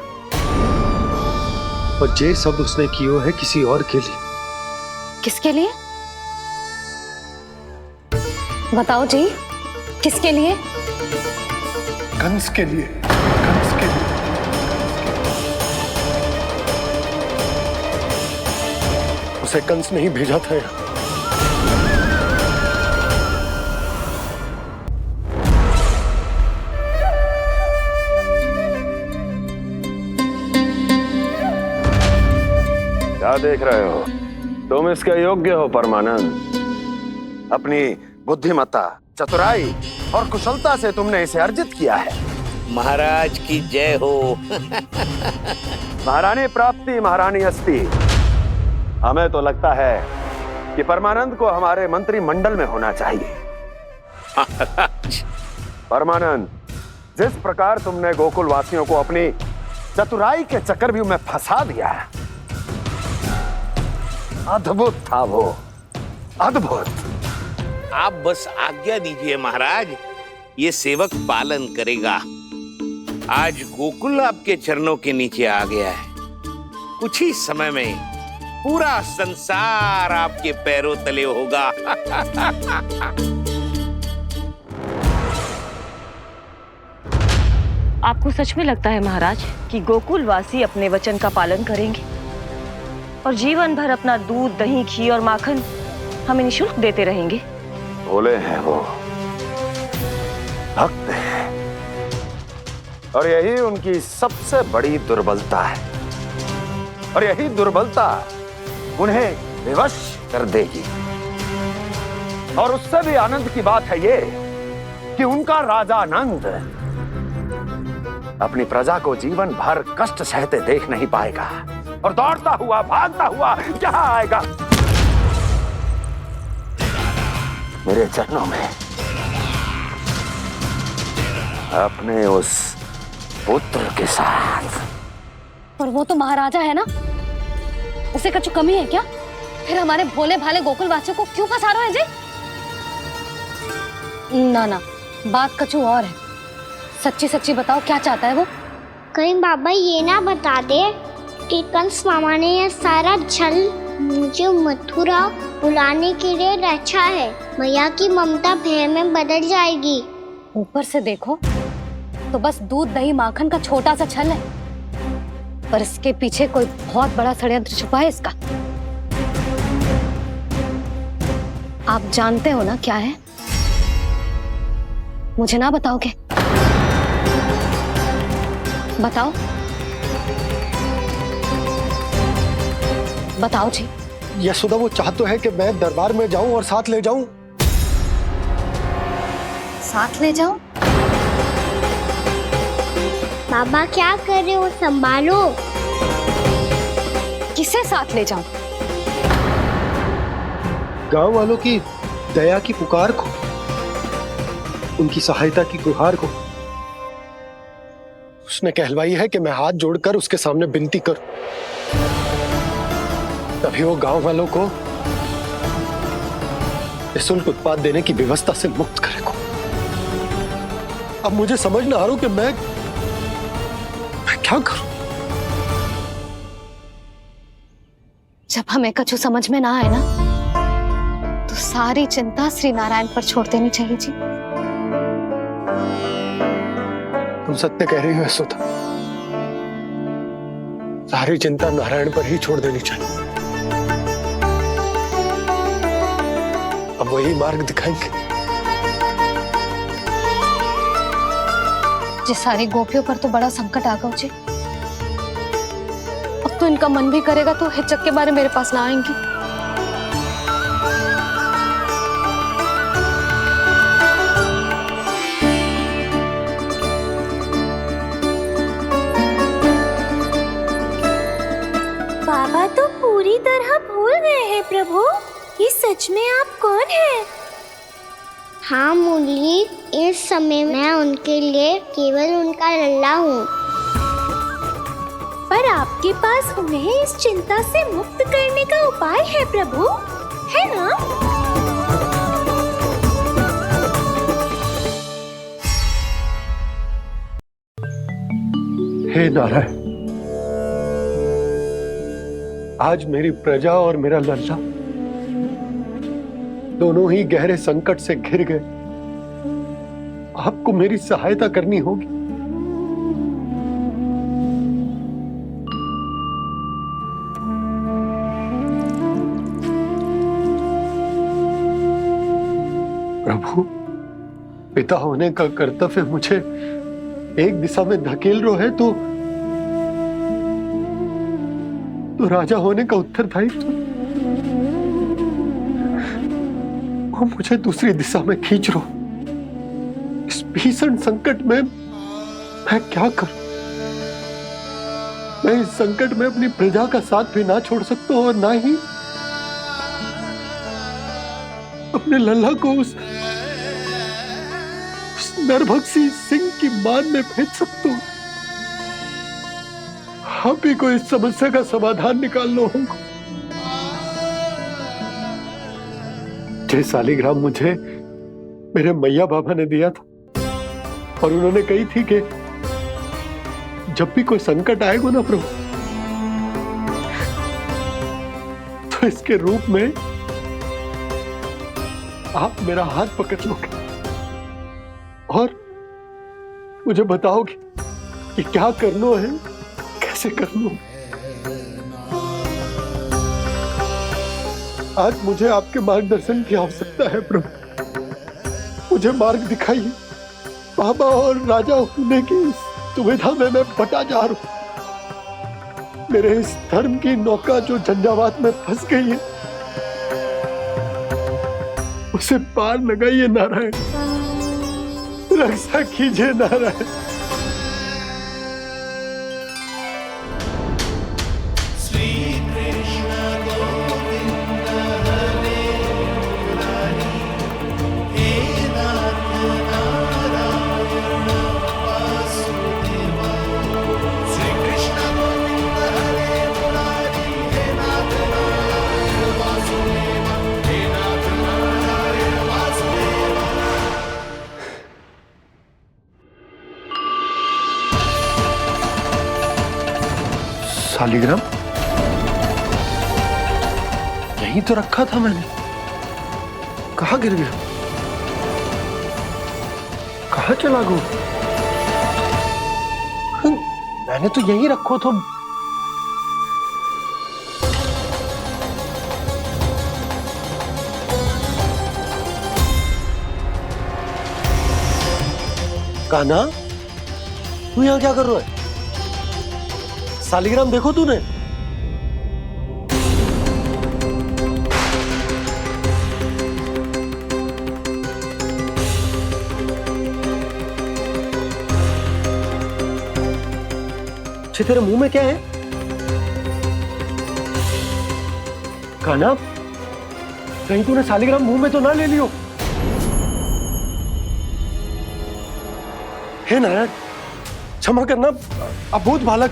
और ये सब उसने किया है किसी और के लिए। किसके लिए? बताओ जी, किसके लिए? कंस के लिए। कंस के लिए। उसे कंस नहीं भेजा था यहाँ। क्या देख रहे हो? तुम इसके योग्य हो परमानंद। अपनी बुद्धिमत्ता, चतुराई और कुशलता से तुमने इसे अर्जित किया है। महाराज की जय हो। महारानी प्राप्ति महारानी अस्ति। हमें तो लगता है कि परमानंद को हमारे मंत्रिमंडल में होना चाहिए। परमानंद, जिस प्रकार तुमने गोकुल वासियों को अपनी चतुराई के चक्रव्यूह में फंसा दिया है, अद्भुत था वो, अद्भुत। आप बस आज्ञा दीजिए महाराज, ये सेवक पालन करेगा। आज गोकुल आपके चरणों के नीचे आ गया है। कुछ ही समय में पूरा संसार आपके पैरों तले होगा। आपको सच में लगता है महाराज कि गोकुल वासी अपने वचन का पालन करेंगे और जीवन भर अपना दूध, दही, घी और माखन हमें निःशुल्क देते रहेंगे? भोले हैं वो, भक्त हैं, और यही उनकी सबसे बड़ी दुर्बलता है। और यही दुर्बलता उन्हें विवश कर देगी। और उससे भी आनंद की बात है ये कि उनका राजा नंद अपनी प्रजा को जीवन भर कष्ट सहते देख नहीं पाएगा, और दौड़ता हुआ, भागता हुआ यहाँ आएगा मेरे चरणों में, अपने उस पुत्र के साथ। पर वो तो महाराजा है ना, उसे कुछ कमी है क्या? फिर हमारे भोले भाले गोकुल वासियों को क्यों फंसा रहे हैं जी? ना ना, बात कुछ और है। सच्ची सच्ची बताओ, क्या चाहता है वो? कहीं बाबा ये ना बता दे कि कंस मामा ने यह सारा छल मुझे मथुरा बुलाने के लिए रचा है। मैया की ममता भय में बदल जाएगी। ऊपर से देखो तो बस दूध, दही, माखन का छोटा सा छल है, पर इसके पीछे कोई बहुत बड़ा षड्यंत्र छुपा है इसका। आप जानते हो ना क्या है? मुझे ना बताओगे? बताओ। बताओ जी। यशोदा वो चाह तो है कि मैं दरबार में जाऊं और साथ ले जाऊं। साथ ले जाओ? बाबा क्या कर रहे हो, संभालो। किसे साथ ले जाऊं? गांव वालों की दया की पुकार को, उनकी सहायता की गुहार को। उसने कहलवाई है कि मैं हाथ जोड़कर उसके सामने विनती करूं, तभी वो गांव वालों को निःशुल्क उत्पाद देने की व्यवस्था से मुक्त करेगा। अब मुझे समझ ना आ रहा कि मैं क्या करूं। जब हमें कछु समझ में ना आए ना, तो सारी चिंता श्री नारायण पर छोड़ देनी चाहिए जी। तुम सत्य कह रही हो यशोदा, सारी चिंता नारायण पर ही छोड़ देनी चाहिए। अब वही मार्ग दिखाएंगे। जी सारी गोपियों पर तो बड़ा संकट आ गया जी। अब तो इनका मन भी करेगा तो हिचक के बारे मेरे पास ना आएंगी। बाबा तो पूरी तरह भूल गए हैं प्रभु, ये सच में आप कौन हैं? हाँ मुरली, इस समय मैं उनके लिए केवल उनका लल्ला हूँ। पर आपके पास उन्हें इस चिंता से मुक्त करने का उपाय है प्रभु, है ना? हे नारायण, आज मेरी प्रजा और मेरा लल्ला दोनों ही गहरे संकट से घिर गए। आपको मेरी सहायता करनी होगी। प्रभु, पिता होने का कर्तव्य मुझे एक दिशा में धकेल रहा है तो राजा होने का उत्तरदायित्व वो मुझे दूसरी दिशा में खींच रहा। इस भीषण संकट में मैं क्या करूं? मैं इस संकट में अपनी प्रजा का साथ भी ना छोड़ सकता हूं और ना ही अपने लल्ला को उस नरभक्षी सिंह की मान में भेज सकता हूं। आप ही को इस समस्या का समाधान निकालना होगा। जय सालिग्राम मुझे मेरे मैया बाबा ने दिया था और उन्होंने कही थी कि जब भी कोई संकट आएगा ना प्रभु, तो इसके रूप में आप मेरा हाथ पकड़ लोगे और मुझे बताओगे कि क्या करना है, कैसे करना है। आज मुझे आपके मार्गदर्शन की आवश्यकता है प्रभु, मुझे मार्ग दिखाइए। बाबा और राजा होने की दुविधा में मैं बटा जा रहा हूं। मेरे इस धर्म की नौका जो झंझावात में फंस गई है, उसे पार लगाइए नारायण, रक्षा कीजिए नारायण। सालिग्राम यहीं तो रखा था मैंने, कहाँ गिर गया? कहाँ चला गया? मैंने तो यहीं रखो था। कान्हा, तू यहाँ क्या कर रहा है? सालिग्राम देखो तूने। अच्छे तेरे मुंह में क्या है? कान्हा, कहीं तूने सालिग्राम मुंह में तो ना ले लियो? हे नारायण, क्षमा करना, अबोध बालक।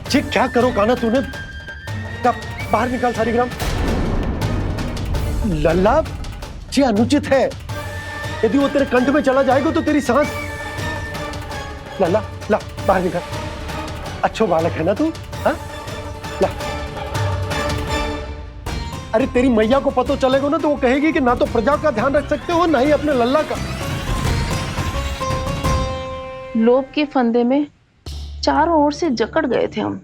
जी क्या करो कान्हा तूने? क्या बाहर निकाल सालिग्राम। लल्ला, जी अनुचित है। यदि वो तेरे कंठ में चला जाएगा तो तेरी सांस। लल्ला, ला बाहर निकाल। अच्छो बालक है ना तू? हाँ, ला। अरे तेरी मैया को पता चलेगा ना तो वो कहेगी कि ना तो प्रजा का ध्यान रख सकते हो ना ही अपने लल्ला का। लोभ के फंदे में चारों ओर से जकड़ गए थे हम।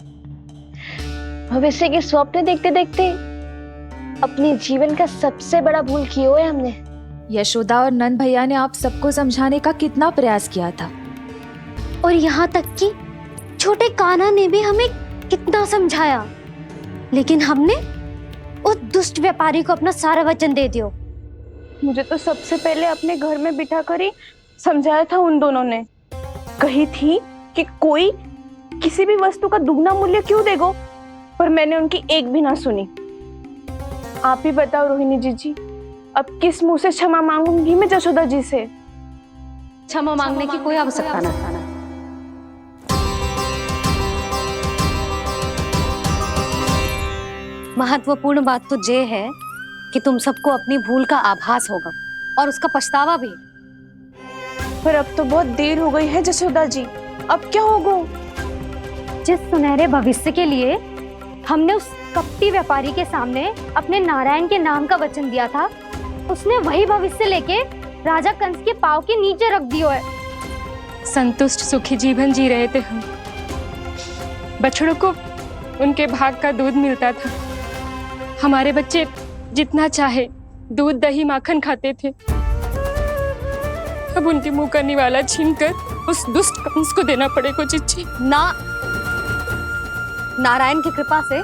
भविष्य के स्वप्न देखते देखते अपने जीवन का सबसे बड़ा भूल किया है हमने। यशोदा और नंद भैया ने आप सबको समझाने का कितना प्रयास किया था, और यहाँ तक कि छोटे कान्हा ने भी हमें कितना समझाया, लेकिन हमने उस दुष्ट व्यापारी को अपना सारा वचन दे दिया। मुझे तो सबसे पहले अपने घर में बिठा कर ही समझाया था उन दोनों ने। कही थी कि कोई किसी भी वस्तु का दुगना मूल्य क्यों देगो, पर मैंने उनकी एक भी ना सुनी। आप ही बताओ रोहिणी जी, अब किस मुंह से क्षमा मांगूंगी मैं जशोदा जी से? क्षमा मांगने की कोई आवश्यकता ना। महत्वपूर्ण बात तो ये है कि तुम सबको अपनी भूल का आभास होगा और उसका पछतावा भी। पर अब तो बहुत देर हो गई है जशोदा जी, अब क्या होगा? जिस सुनहरे भविष्य के लिए हमने उस कपटी व्यापारी के सामने अपने नारायण के नाम का वचन दिया था, उसने वही भविष्य लेके राजा कंस के पांव के नीचे रख दिया है। संतुष्ट सुखी जीवन जी रहे थे हम। बछड़ों को उनके भाग का दूध मिलता था। हमारे बच्चे जितना चाहे दूध दही माखन खाते थे। अब उनके मुंह का निवाला छीनकर उस दुष्ट कंस को देना पड़ेगा चिच्ची। ना, नारायण की कृपा से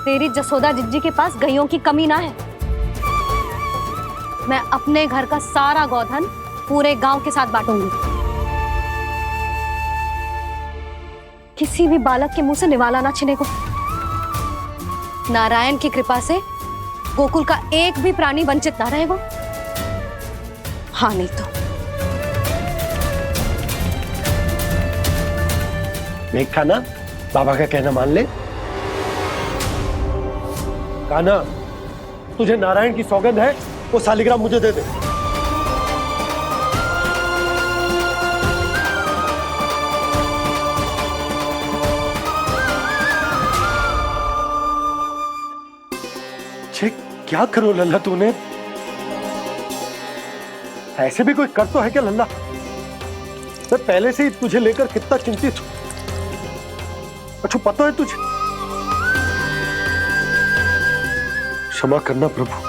तेरी जसोदा जिज्जी के पास गायों की कमी ना है। मैं अपने घर का सारा गोधन पूरे गांव के साथ बांटूंगी। किसी भी बालक के मुंह से निवाला ना छिने को। नारायण की कृपा से गोकुल का एक भी प्राणी वंचित ना रहेगा। हाँ नहीं तो देख कान्हा, बाबा का कहना मान ले। कान्हा, तुझे नारायण की सौगंध है, वो सालिग्राम मुझे दे दे। छे, क्या करो लल्ला तूने? ऐसे भी कोई कर तो है क्या लल्ला? मैं पहले से ही तुझे लेकर कितना चिंतित हूं। अच्छा पता है तुझे? क्षमा करना प्रभु।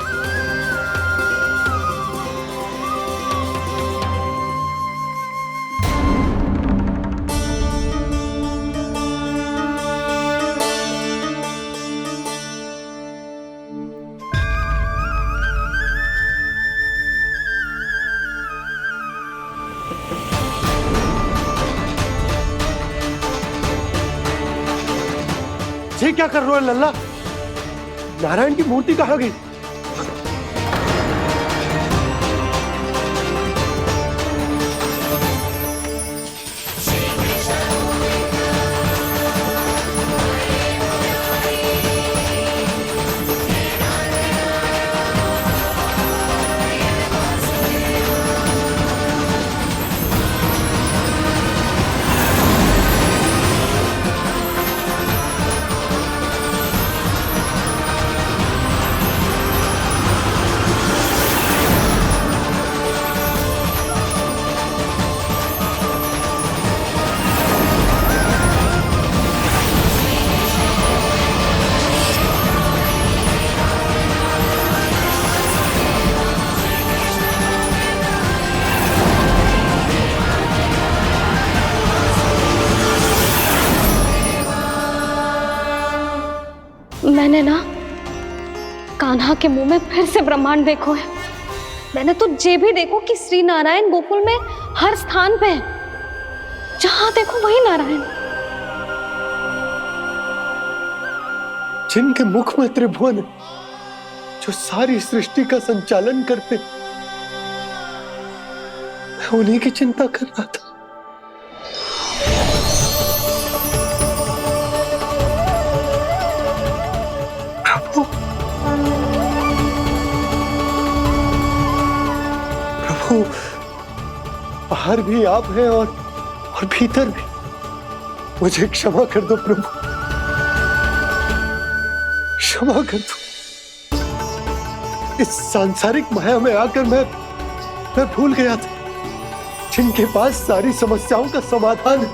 ये क्या कर रहे हो लल्ला? नारायण की मूर्ति कहाँ गई? मैंने ना कान्हा के मुंह में फिर से ब्रह्मांड देखो है। मैंने तो ये भी देखो कि श्री नारायण गोकुल में हर स्थान पे है। जहां देखो वही नारायण। जिनके मुख में त्रिभुवन है, जो सारी सृष्टि का संचालन करते, मैं उन्हीं की चिंता कर रहा था। प्रभु, प्रभु, बाहर भी आप हैं और भीतर भी। मुझे क्षमा कर दो प्रभु, क्षमा कर दो। इस सांसारिक माया में आकर मैं भूल गया था जिनके पास सारी समस्याओं का समाधान है,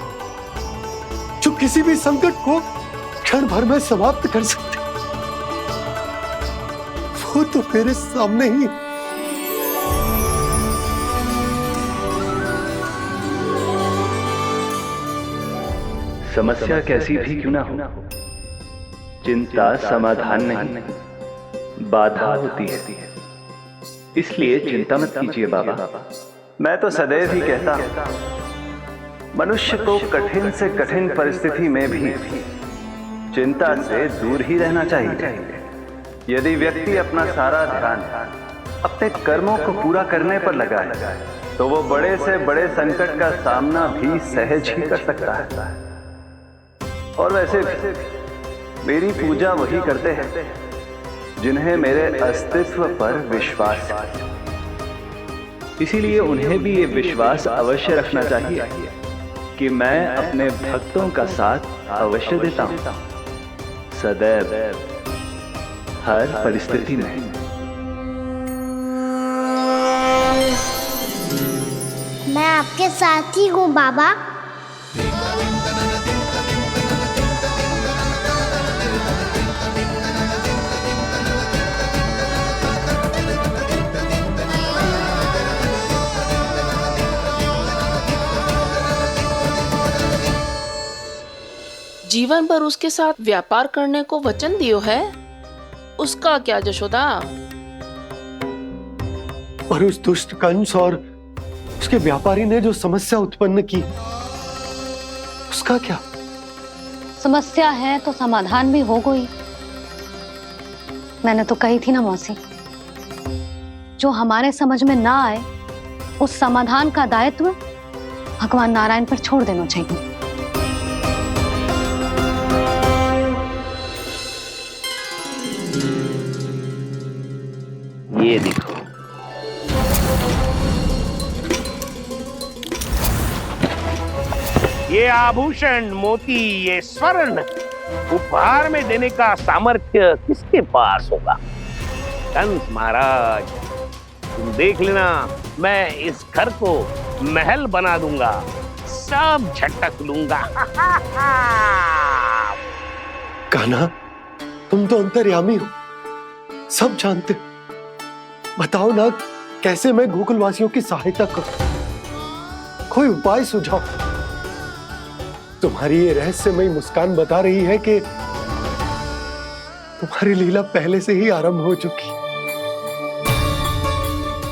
जो किसी भी संकट को क्षण भर में समाप्त कर सकते, वो तो मेरे सामने ही। समस्या कैसी भी क्यों ना हो, चिंता समाधान नहीं, बाधा होती है। इसलिए चिंता मत कीजिए बाबा। मैं तो सदैव ही कहता हूं, मनुष्य को कठिन से कठिन परिस्थिति में भी चिंता से दूर ही रहना चाहिए। यदि व्यक्ति अपना सारा ध्यान अपने कर्मों को पूरा करने पर लगाए, तो वो बड़े से बड़े संकट का सामना भी सहज ही कर सकता है। और वैसे भी मेरी पूजा वही करते हैं जिन्हें मेरे अस्तित्व पर विश्वास है। इसीलिए उन्हें भी ये विश्वास अवश्य रखना चाहिए कि मैं अपने भक्तों का साथ अवश्य देता हूं, सदैव, हर परिस्थिति में। मैं आपके साथ ही हूँ बाबा। जीवन भर उसके साथ व्यापार करने को वचन दियो है, उसका क्या जशोदा? और उस दुष्ट कंस और उसके व्यापारी ने जो समस्या उत्पन्न की, उसका क्या? समस्या है तो समाधान भी हो गई। मैंने तो कही थी ना मौसी, जो हमारे समझ में ना आए उस समाधान का दायित्व भगवान नारायण पर छोड़ देना चाहिए। ये देखो, ये आभूषण, मोती, ये स्वर्ण उपहार में देने का सामर्थ्य किसके पास होगा? कंस महाराज, तुम देख लेना, मैं इस घर को महल बना दूंगा, सब झटक लूंगा। कान्हा, तुम तो अंतर्यामी हो, सब जानते हो। बताओ ना, कैसे मैं गोकुलवासियों की सहायता करूं? कोई उपाय सुझाओ। तुम्हारी ये रहस्यमयी मुस्कान बता रही है कि तुम्हारी लीला पहले से ही आरंभ हो चुकी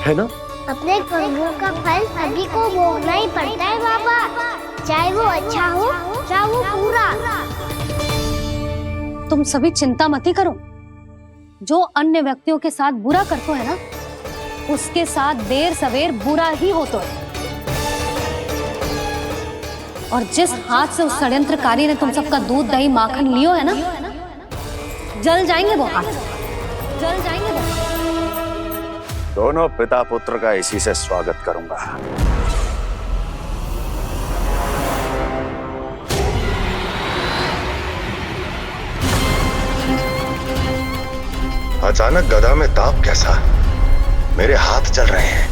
है ना? अपने कर्मों का फल सभी को भोगना ही पड़ता है बाबा, चाहे वो अच्छा हो चाहे वो बुरा। तुम सभी चिंता मत ही करो। जो अन्य व्यक्तियों के साथ बुरा करते है ना, उसके साथ देर सवेर बुरा ही होता है। और जिस हाथ से उस षड्यंत्रकारी ने तुम सबका दूध दही माखन लियो है ना, जल जाएंगे वो हाथ, जल जाएंगे वो। दोनों पिता पुत्र का इसी से स्वागत करूंगा। अचानक गदा में ताप कैसा? मेरे हाथ जल रहे हैं।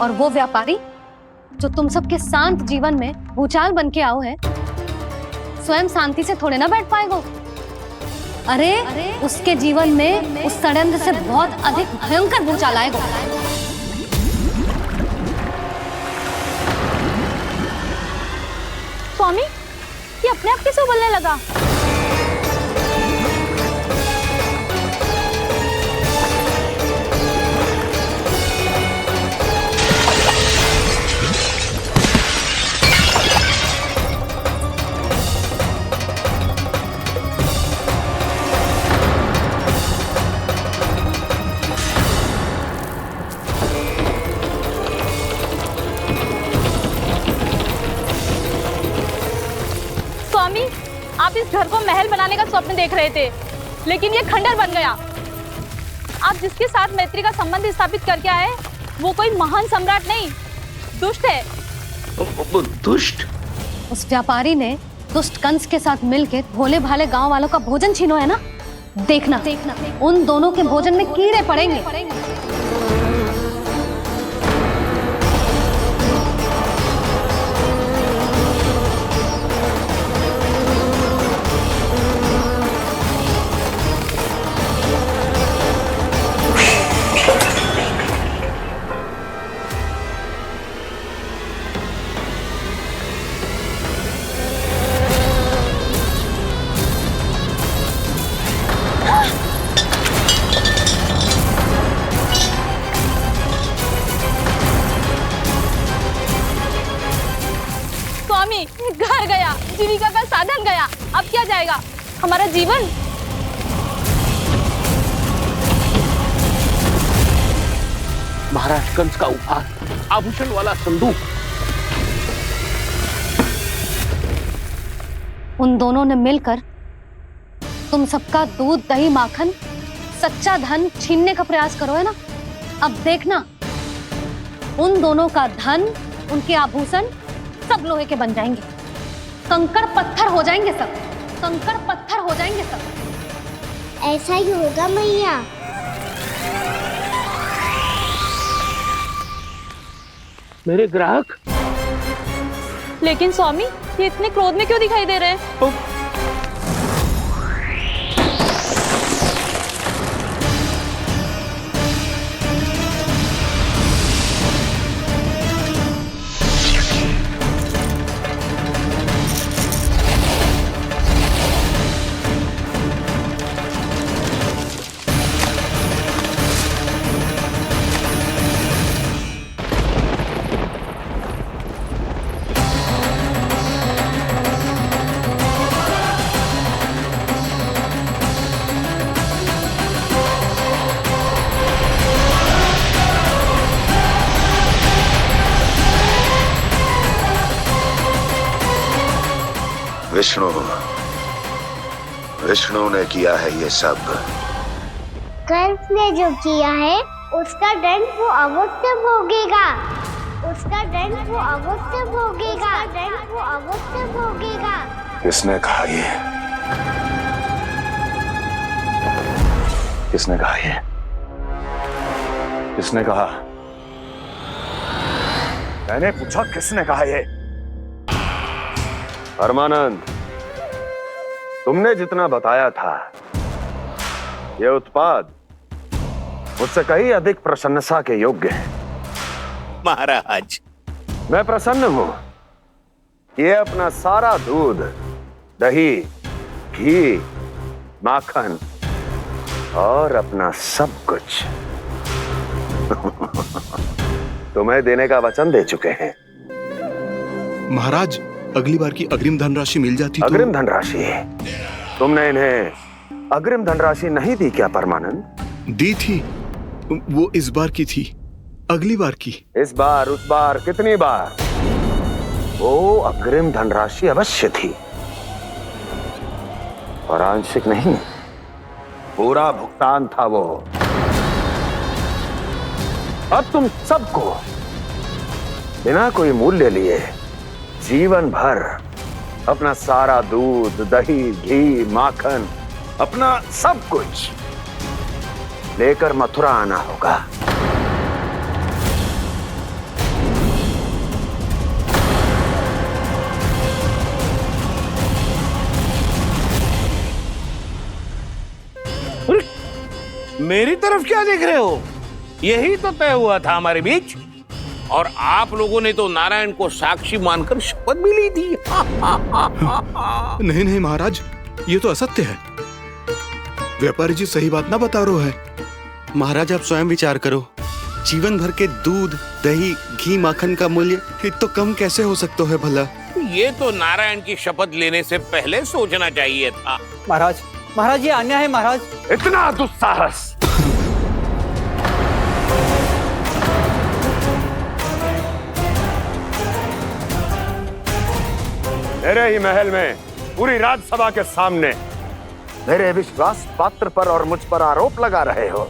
और वो व्यापारी जो तुम सबके शांत जीवन में भूचाल बन के आओ है, स्वयं शांति से थोड़े ना बैठ पाएगा। अरे उसके जीवन में उस षड्यंत्र से बहुत अधिक भयंकर भूचाल आएगा। स्वामी, ये अपने आप कैसे उबलने लगा? आप इस घर को महल बनाने का स्वप्न देख रहे थे, लेकिन ये खंडर बन गया। आप जिसके साथ मैत्री का संबंध स्थापित करके आए, वो कोई महान सम्राट नहीं, दुष्ट है। दुष्ट? उस व्यापारी ने दुष्ट कंस के साथ मिलकर भोले भाले गांव वालों का भोजन छीनो है ना। देखना उन दोनों के भोजन में कीड़े पड़ेंगे। घर गया, जीविका का साधन गया, अब क्या जाएगा हमारा जीवन? महाराज कंस का उपहार, आभूषण वाला संदूक। उन दोनों ने मिलकर तुम सबका दूध दही माखन सच्चा धन छीनने का प्रयास करो है ना। अब देखना उन दोनों का धन, उनके आभूषण सब लोहे के बन जाएंगे, कंकड़ पत्थर हो जाएंगे सब, कंकड़ पत्थर हो जाएंगे सब। ऐसा ही होगा मैया। मेरे ग्राहक? लेकिन स्वामी, ये इतने क्रोध में क्यों दिखाई दे रहे हैं? विष्णु ने किया है ये सब। कंस ने जो किया है उसका दंड वो अवश्य भोगेगा, उसका दंड वो अवश्य भोगेगा, दंड वो अवश्य भोगेगा। किसने कहा ये? किसने कहा ये? किसने कहा? मैंने पूछा किसने कहा ये? परमानंद, तुमने जितना बताया था ये उत्पाद मुझसे कहीं अधिक प्रशंसा के योग्य है। महाराज, मैं प्रसन्न हूं। ये अपना सारा दूध, दही, घी, माखन और अपना सब कुछ तुम्हें देने का वचन दे चुके हैं। महाराज, अगली बार की अग्रिम धनराशि मिल जाती तो। अग्रिम धनराशि? तुमने इन्हें अग्रिम धनराशि नहीं दी क्या परमानंद? दी थी, वो इस बार की थी, अगली बार की। इस बार, उस बार, कितनी बार? वो अग्रिम धनराशि अवश्य थी और आंशिक नहीं, पूरा भुगतान था वो। अब तुम सबको बिना कोई मूल्य लिए जीवन भर अपना सारा दूध, दही, घी, माखन, अपना सब कुछ लेकर मथुरा आना होगा। मेरी तरफ क्या देख रहे हो? यही तो तय हुआ था हमारे बीच, और आप लोगों ने तो नारायण को साक्षी मानकर शपथ भी ली थी। नहीं नहीं महाराज, ये तो असत्य है। व्यापारी जी सही बात ना बता रहे हैं। महाराज, आप स्वयं विचार करो, जीवन भर के दूध, दही, घी, माखन का मूल्य तो कम कैसे हो सकता है भला? ये तो नारायण की शपथ लेने से पहले सोचना चाहिए था। महाराज, महाराज ये अन्याय है महाराज। इतना दुस्साहस! मेरे ही महल में पूरी राज्यसभा के सामने मेरे विश्वास पात्र पर और मुझ पर आरोप लगा रहे हो।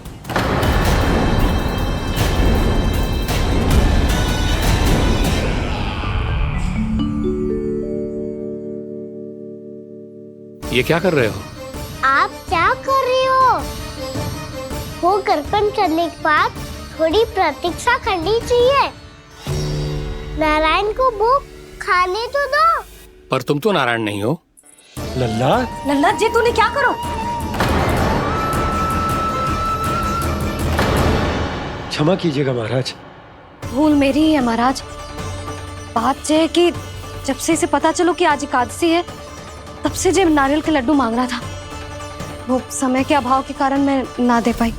ये क्या कर रहे हो? आप क्या कर रहे हो? वो कर्पण करने के बाद थोड़ी प्रतीक्षा करनी चाहिए। नारायण को भूख खाने तो दो। पर तुम तो नारायण नहीं हो। लल्ला लल्ला जी तूने क्या करो? क्षमा कीजिएगा महाराज। भूल मेरी ही है महाराज। बात यह है कि जब से इसे पता चलो कि आज एकादशी है, तब से जो नारियल के लड्डू मांग रहा था, वो समय के अभाव के कारण मैं ना दे पाई।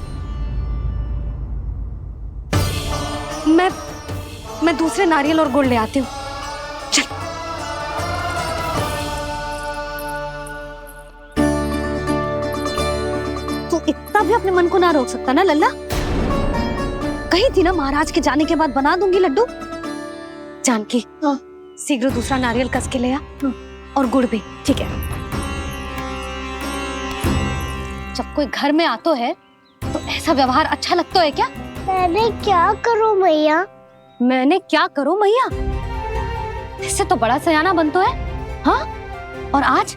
मैं दूसरे नारियल और गुड़ ले आती हूँ। चल। तू इतना भी अपने मन को ना रोक सकता ना लल्ला? कही थी ना महाराज के जाने के बाद बना दूंगी लड्डू। जानकी, शीघ्र दूसरा नारियल कस के ले आ, और गुड़ भी। ठीक है। जब कोई घर में आतो है तो ऐसा व्यवहार अच्छा लगता है क्या? मैंने क्या करूं मैया? मैंने क्या करूं मैया? इससे तो बड़ा सयाना बनतो है। हाँ? और आज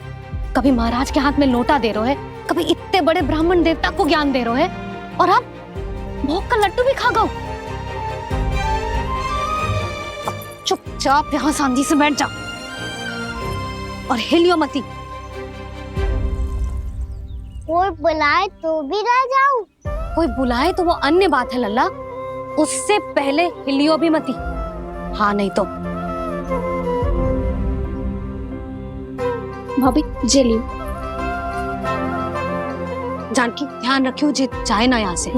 कभी महाराज के हाथ में लोटा दे रहे है, कभी इतने बड़े ब्राह्मण देवता को ज्ञान दे रहे है, और अब भोग का लड्डू भी खा गो। चुपचाप यहाँ सांझी से बैठ जा और हिलियो मती। कोई बुलाए तो भी ना जाऊं? कोई बुलाए तो वो अन्य बात है लल्ला, उससे पहले हिलियो भी मती। हाँ नहीं तो। भाभी जे लियो। जानकी ध्यान रखियो जे जाए ना यहाँ से।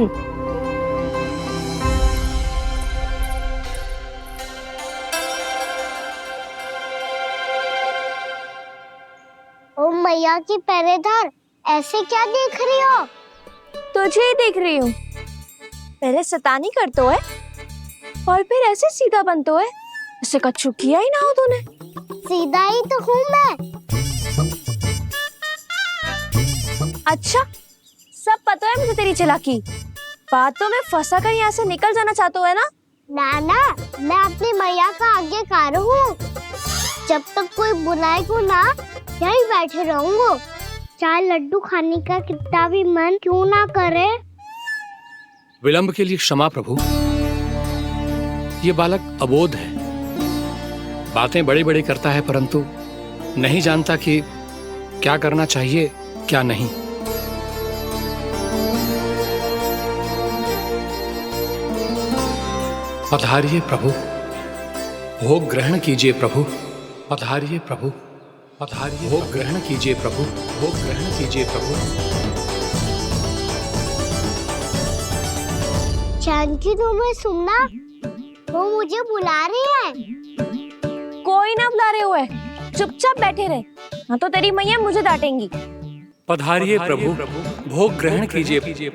ओ मैया की पहरेदार, ऐसे क्या देख रही हो? तुझे ही देख रही हूँ। पहले शैतानी करतो है और फिर ऐसे सीधा बनतो है, ऐसे कछु किया ही ना हो तूने। सीधा ही तो हूँ मैं। अच्छा, सब पता है मुझे तेरी चालाकी। बातों में फंसा कर यहाँ से निकल जाना चाहते हो है ना? नाना, मैं अपनी मैया का आज्ञाकार हूँ। जब तक कोई बुलाएगा ना, यहीं बैठे रहूंगा, चाहे लड्डू खाने का कितना भी मन क्यों ना करे। विलंब के लिए क्षमा प्रभु। ये बालक अबोध है, बातें बड़ी बड़ी करता है, परंतु नहीं जानता कि क्या करना चाहिए क्या नहीं। पधारिए प्रभु, भोग ग्रहण कीजिए प्रभु। पधारिए प्रभु, पधारिए। भोग ग्रहण कीजिए प्रभु, भोग ग्रहण कीजिए प्रभु। जानकी, तुम्हें सुनना, वो मुझे बुला रही है। कोई ना बुला रहे हुए, चुपचाप बैठे रहे, हाँ तो तेरी मैया मुझे डांटेंगी। पधारिए प्रभु, भोग ग्रहण कीजिए।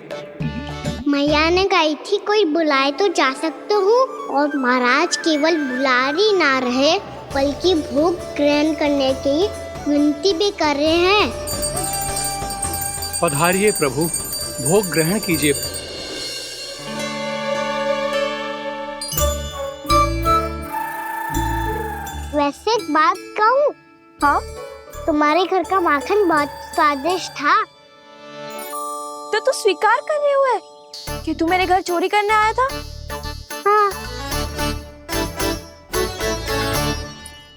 मैया ने कही थी कोई बुलाए तो जा सकते हूँ, और महाराज केवल बुलारी ना रहे बल्कि भोग ग्रहण करने की विनती भी कर रहे हैं। पधारिए प्रभु, भोग ग्रहण कीजिए। वैसे एक बात कहूँ? हाँ? तुम्हारे घर का माखन बहुत स्वादिष्ट था। तो तू स्वीकार कर रहे हुए कि तू मेरे घर चोरी करने आया था? हाँ।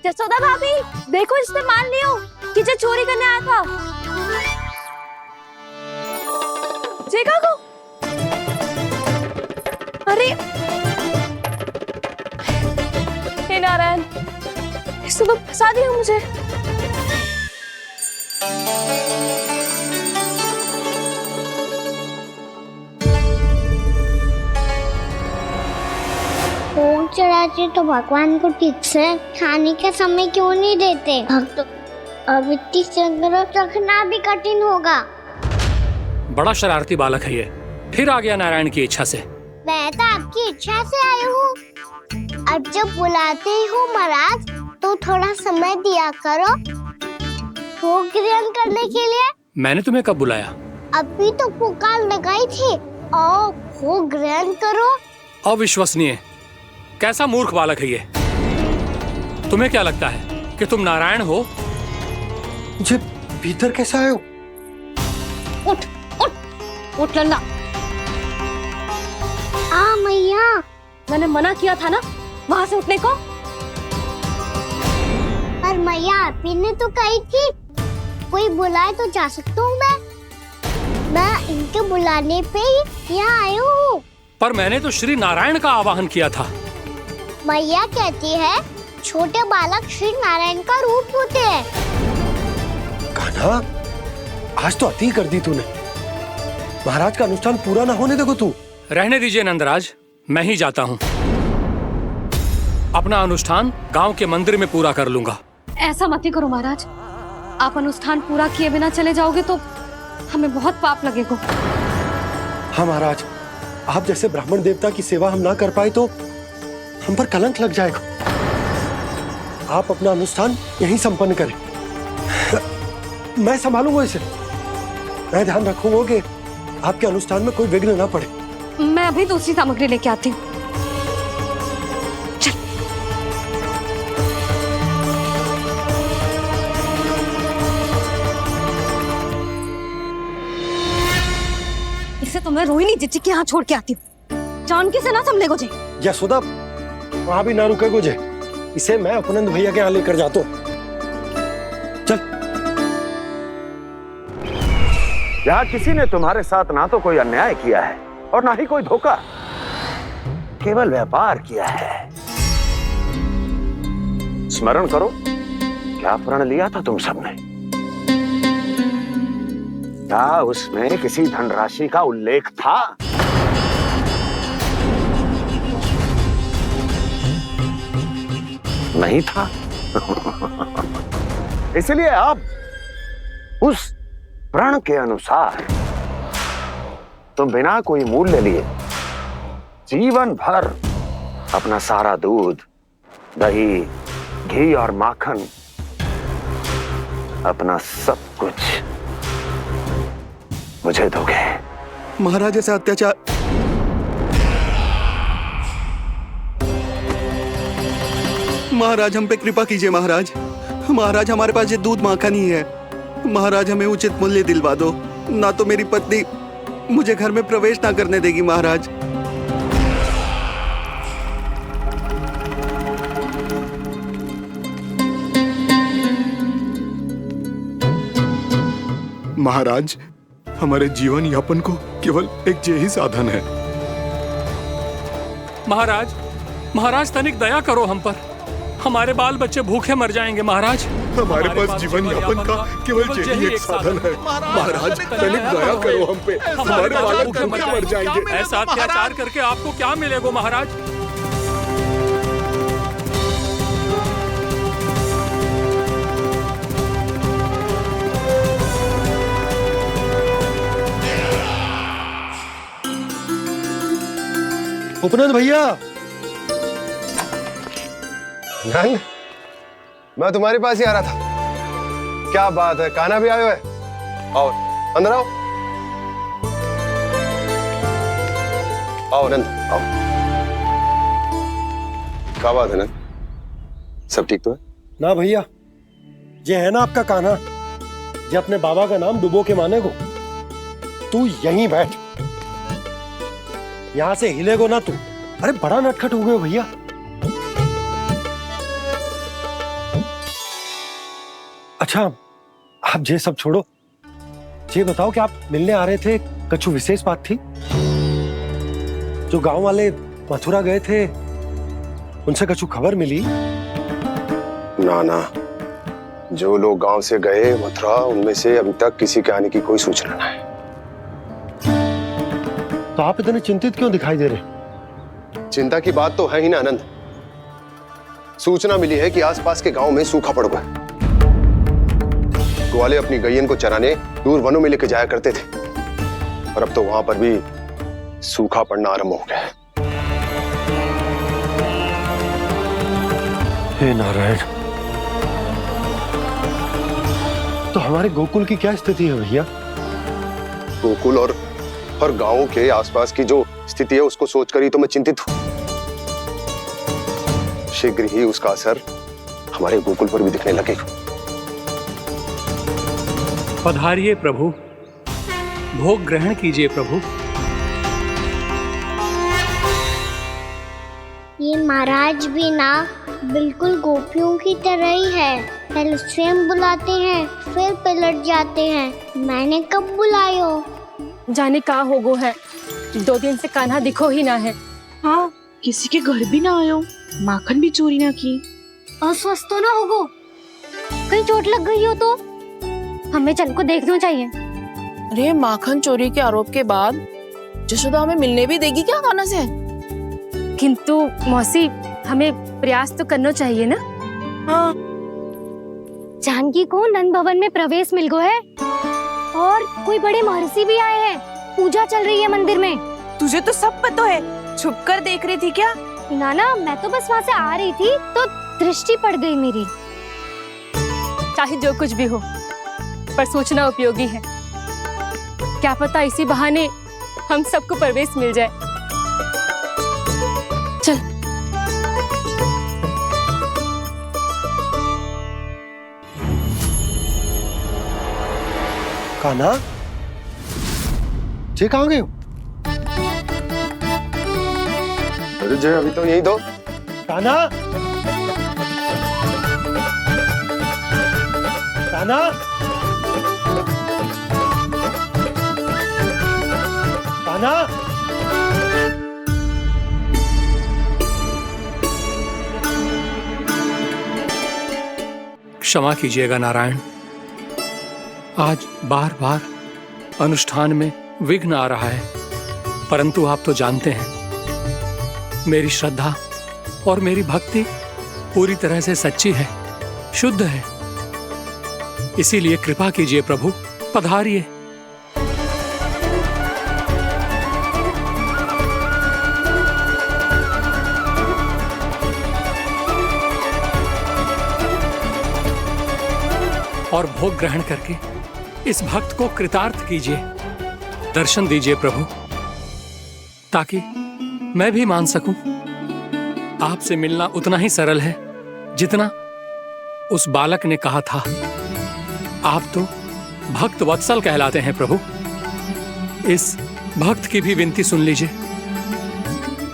जसोदा भाभी, देखो इसने मान लियो कि जो चोरी करने आया था। देखा को? अरे हे नारायण, इसने तो फंसा दिया मुझे। भोग चढ़ाते तो भगवान को ठीक से खाने का समय क्यों नहीं देते? भक्त अब इतनी संग्रह रखना भी कठिन होगा। बड़ा शरारती बालक है ये, फिर आ गया नारायण की इच्छा से। मैं तो आपकी इच्छा से आई हूँ। अब जब बुलाते ही हो महाराज, तो थोड़ा समय दिया करो। भोग ग्रहण करने के लिए? मैंने तुम्हें कब बुलाया? अभी तो पुकार लगाई थी। आओ भोग ग्रहण करो। अविश्वसनीय, कैसा मूर्ख बालक है ये। तुम्हें क्या लगता है कि तुम नारायण हो? मुझे भीतर कैसे आए हो? उठ उठ उठ लल्ला। मैया, मैंने मना किया था ना वहां से उठने को। पर मैया आपी ने तो कही थी कोई बुलाए तो जा सकता हूँ मैं इनके बुलाने पे ही यहाँ आई हूँ। पर मैंने तो श्री नारायण का आवाहन किया था। मैया कहती है छोटे बालक श्री नारायण का रूप होते हैं। कान्हा, आज तो अति कर दी तूने। महाराज का अनुष्ठान पूरा ना होने देखो तू। रहने दीजिए नंदराज, मैं ही जाता हूँ। अपना अनुष्ठान गांव के मंदिर में पूरा कर लूंगा। ऐसा मत ही करो महाराज, आप अनुष्ठान पूरा किए बिना चले जाओगे तो हमें बहुत पाप लगेगा। हाँ महाराज, आप जैसे ब्राह्मण देवता की सेवा हम ना कर पाए तो हम पर कलंक लग जाएगा। आप अपना अनुष्ठान यहीं संपन्न करें, मैं संभालूंगा इसे। मैं ध्यान रखूंगा कि आपके अनुष्ठान में कोई विघ्न ना पड़े। मैं अभी दूसरी सामग्री लेके आती हूँ। इसे तो मैं रोहिणी जीजी के यहाँ छोड़ के आती हूँ। जानकी से ना संभले गोजे। यशोदा, वहां भी ना रुके गोजे। इसे मैं अपनंद भैया के यहाँ लेकर जाता हूँ। चल। यहाँ किसी ने तुम्हारे साथ ना तो कोई अन्याय किया है और ना ही कोई धोखा, केवल व्यापार किया है। स्मरण करो, क्या प्रण लिया था तुम सबने? क्या उसमें किसी धनराशि का उल्लेख था? नहीं था। इसलिए आप उस प्रण के अनुसार तुम बिना कोई मूल्य लिए जीवन भर अपना सारा दूध, दही, घी और माखन, अपना सब कुछ मुझे दोगे। महाराज ऐसा अत्याचार। महाराज हम पे कृपा कीजिए। महाराज, महाराज हमारे पास ये दूध माखन ही है। महाराज हमें उचित मूल्य दिलवा दो, ना तो मेरी पत्नी मुझे घर में प्रवेश ना करने देगी। महाराज, महाराज, हमारे जीवन यापन को केवल एक यही साधन है। महाराज, महाराज तनिक दया करो हम पर। हमारे बाल बच्चे भूखे मर जाएंगे महाराज। हमारे पास जीवन यापन का केवल यही एक साधन है। महाराज तनिक दया करो हम पे, हमारे बालक भूखे मर जाएंगे। ऐसा अत्याचार करके आपको क्या मिलेगा महाराज? उपनंद भैया। नंद, मैं तुम्हारे पास ही आ रहा था। क्या बात है, कान्हा भी आयो है? आओ अंदर आओ। आओ नंद आओ। क्या बात है नंद, सब ठीक तो है? ना भैया, ये है ना आपका कान्हा, ये अपने बाबा का नाम डुबो के माने को। तू यहीं बैठ, यहां से हिलेगो ना तू। अरे बड़ा नटखट हो गए हो भैया। अच्छा, आप ये सब छोड़ो, ये बताओ कि आप मिलने आ रहे थे, कछु विशेष बात थी? जो गांव वाले मथुरा गए थे, उनसे कछु खबर मिली? ना ना, जो लोग गांव से गए मथुरा, उनमें से अभी तक किसी के आने की कोई सूचना नहीं। तो आप इतने चिंतित क्यों दिखाई दे रहे? चिंता की बात तो है ही ना आनंद। सूचना मिली है कि आसपास के गांव में सूखा पड़ गया। ग्वाले अपनी गैयन को चराने दूर वनों में लेके जाया करते थे, और अब तो वहां पर भी सूखा पड़ना आरंभ हो गया है। हे नारायण, तो हमारे गोकुल की क्या स्थिति है भैया? गोकुल और गांव के आसपास की जो स्थिति है उसको सोचकर ही तो मैं चिंतित हूं। शीघ्र ही उसका असर हमारे गोकुल पर भी दिखने लगेगा। पधारिए प्रभु, भोग ग्रहण कीजिए प्रभु। ये महाराज भी ना बिल्कुल गोपियों की तरह ही है। पहले स्वयं बुलाते हैं फिर पलट जाते हैं। मैंने कब बुलाई हो? जाने का होगो है, 2 दिन से कान्हा दिखो ही ना है। हाँ, किसी के घर भी ना आयो, माखन भी चोरी ना की। अस्वस्थ तो ना होगो, कहीं चोट लग गई हो तो हमें चल को देखना चाहिए। अरे माखन चोरी के आरोप के बाद जशोदा हमें मिलने भी देगी क्या कान्हा से? किंतु मौसी, हमें प्रयास तो करना चाहिए ना। हाँ। जानकी को नंद भवन में प्रवेश मिल गो है और कोई बड़े महर्षि भी आए हैं। पूजा चल रही है मंदिर में। तुझे तो सब पता है, छुप कर देख रही थी क्या? ना, मैं तो बस वहाँ से आ रही थी तो दृष्टि पड़ गई मेरी। चाहे जो कुछ भी हो, पर सूचना उपयोगी है। क्या पता इसी बहाने हम सबको प्रवेश मिल जाए। चल। कान्हा, जय कहाँ गए हो? अरे जय अभी तो यही दो। कान्हा, कान्हा, कान्हा। क्षमा कीजिएगा नारायण, आज बार बार अनुष्ठान में विघ्न आ रहा है, परंतु आप तो जानते हैं मेरी श्रद्धा और मेरी भक्ति पूरी तरह से सच्ची है, शुद्ध है। इसीलिए कृपा कीजिए प्रभु, पधारिए। और भोग ग्रहण करके इस भक्त को कृतार्थ कीजिए। दर्शन दीजिए प्रभु, ताकि मैं भी मान सकूं। आपसे मिलना उतना ही सरल है जितना उस बालक ने कहा था। आप तो भक्त वत्सल कहलाते हैं प्रभु। इस भक्त की भी विनती सुन लीजिए।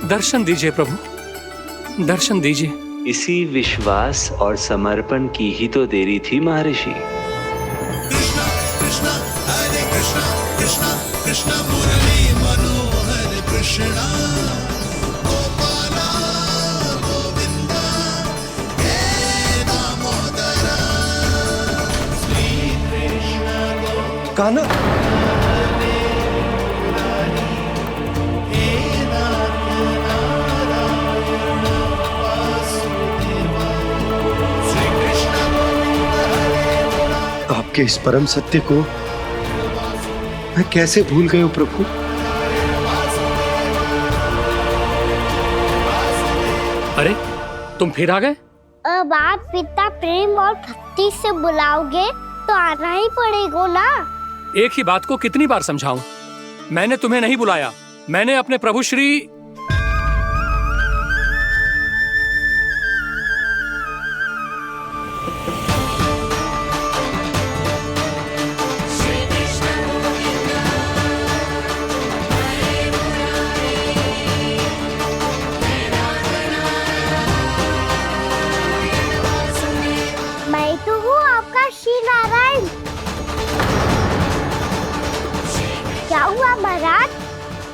दर्शन दीजिए प्रभु, दर्शन दीजिए। इसी विश्वास और समर्पण की ही तो देरी थी महर्षि। कृष्ण मुरली मनोहर कृष्णा गोपाला गोविंदा हे दामोदरा श्री कृष्ण कान्हा, आपके इस परम सत्य को मैं कैसे भूल गया हूं प्रभु। अरे तुम फिर आ गए? अब आप इतना प्रेम और भक्ति से बुलाओगे तो आना ही पड़ेगा ना। एक ही बात को कितनी बार समझाऊं? मैंने तुम्हें नहीं बुलाया, मैंने अपने प्रभु श्री मैं तो हूँ आपका श्री नारायण। क्या हुआ महाराज,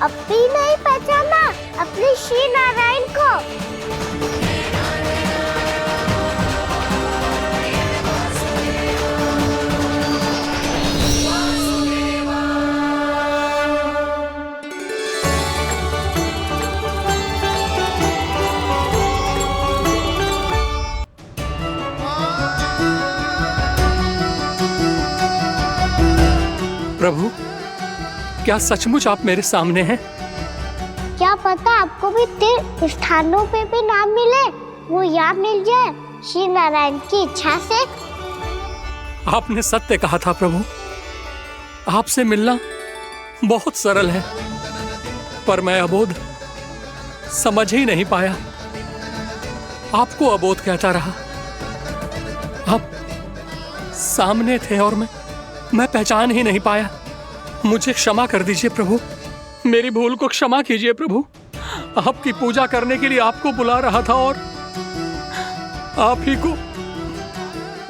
अब भी नहीं पहचाना अपने श्री नारायण को? प्रभु, क्या सचमुच आप मेरे सामने हैं? क्या पता आपको भी तीर्थ स्थानों पे भी नाम मिले, वो यहाँ मिल जाए श्री नारायण की इच्छा से। आपने सत्य कहा था प्रभु। आपसे मिलना बहुत सरल है, पर मैं अबोध समझ ही नहीं पाया। आपको अबोध कहता रहा। आप सामने थे और मैं पहचान ही नहीं पाया। मुझे क्षमा कर दीजिए प्रभु, मेरी भूल को क्षमा कीजिए प्रभु। आपकी पूजा करने के लिए आपको बुला रहा था और आप ही को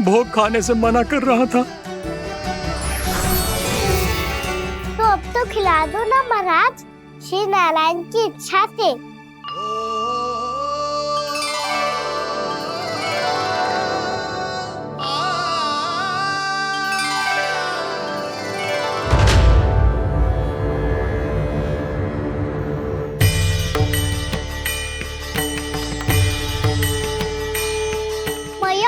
भोग खाने से मना कर रहा था। तो अब तो खिला दो ना महाराज, श्री नारायण की इच्छा से।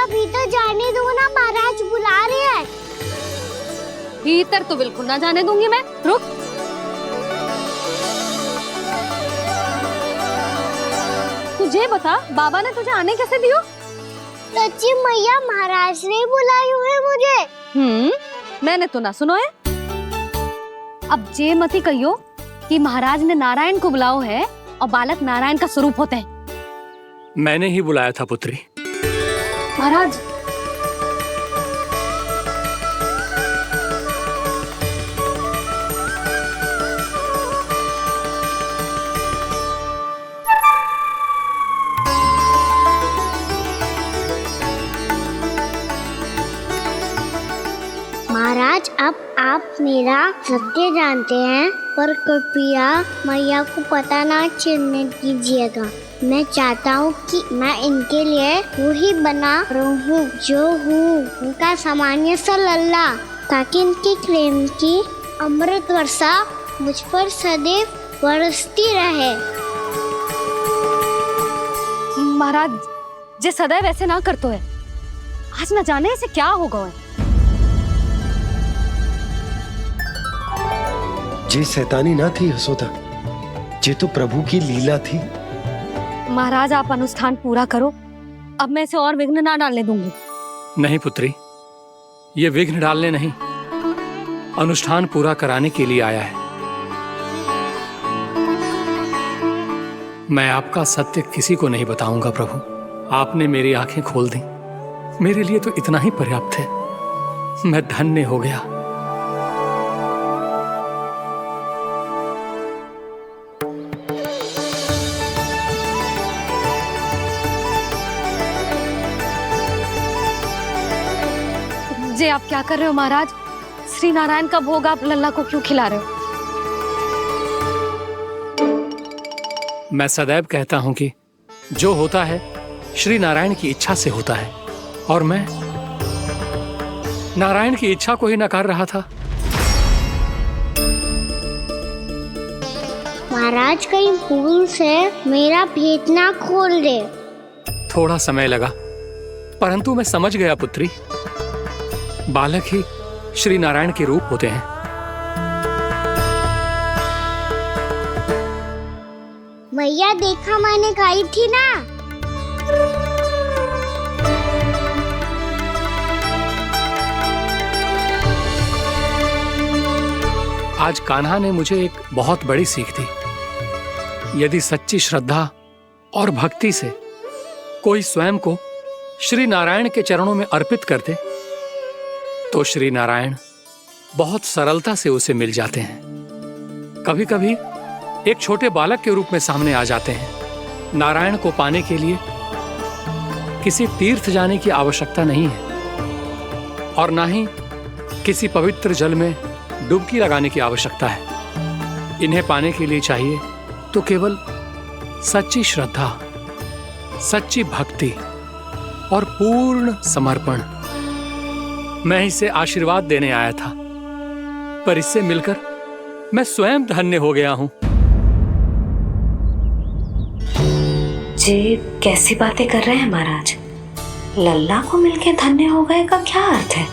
भीतर जाने दो ना, महाराज बुला रहे हैं। भीतर तो बिल्कुल ना जाने दूंगी मैं। रुक। तुझे बता, बाबा ने तुझे आने कैसे दियो? सच्ची मैया, महाराज ने बुलाई हुई मुझे। मैंने तो ना सुनो है। अब जे मती कहियो कि महाराज ने नारायण को बुलाओ है और बालक नारायण का स्वरूप होते हैं। मैंने ही बुलाया था पुत्री। महाराज, महाराज अब आप मेरा सत्य जानते हैं, पर कृपया मैया को पता ना चलने दीजिएगा। मैं चाहता हूँ कि मैं इनके लिए वही बना रहूँ जो हूँ, उनका सामान्य सा लल्ला, ताकि इनके प्रेम की अमृत वर्षा मुझ पर सदैव बरसती रहे। महाराज जे सदैव ऐसे ना करतो है, आज न जाने इसे क्या होगा है। जे शैतानी ना थी यशोदा, जे तो प्रभु की लीला थी। महाराज आप अनुष्ठान पूरा करो, अब मैं इसे और विघ्न ना डालने दूंगी। नहीं पुत्री, ये विघ्न डालने नहीं, अनुष्ठान पूरा कराने के लिए आया है। मैं आपका सत्य किसी को नहीं बताऊंगा प्रभु। आपने मेरी आंखें खोल दी, मेरे लिए तो इतना ही पर्याप्त है। मैं धन्य हो गया। जे आप क्या कर रहे हो महाराज? श्री नारायण का भोग आप लल्ला को क्यों खिला रहे हो? मैं सदैव कहता हूं कि जो होता है श्री नारायण की इच्छा से होता है, और मैं नारायण की इच्छा को ही नकार रहा था। महाराज कहीं भूल से मेरा भेद ना खोल दे। थोड़ा समय लगा, परंतु मैं समझ गया पुत्री। बालक ही श्री नारायण के रूप होते हैं। मैया देखा, मैंने कही थी ना। आज कान्हा ने मुझे एक बहुत बड़ी सीख दी। यदि सच्ची श्रद्धा और भक्ति से कोई स्वयं को श्री नारायण के चरणों में अर्पित कर दे, तो श्री नारायण बहुत सरलता से उसे मिल जाते हैं। कभी कभी एक छोटे बालक के रूप में सामने आ जाते हैं। नारायण को पाने के लिए किसी तीर्थ जाने की आवश्यकता नहीं है, और ना ही किसी पवित्र जल में डुबकी लगाने की आवश्यकता है। इन्हें पाने के लिए चाहिए तो केवल सच्ची श्रद्धा, सच्ची भक्ति और पूर्ण समर्पण। मैं इसे आशीर्वाद देने आया था, पर इससे मिलकर मैं स्वयं धन्य हो गया हूं। जी कैसी बातें कर रहे हैं महाराज? लल्ला को मिलके धन्य हो गए का क्या अर्थ है?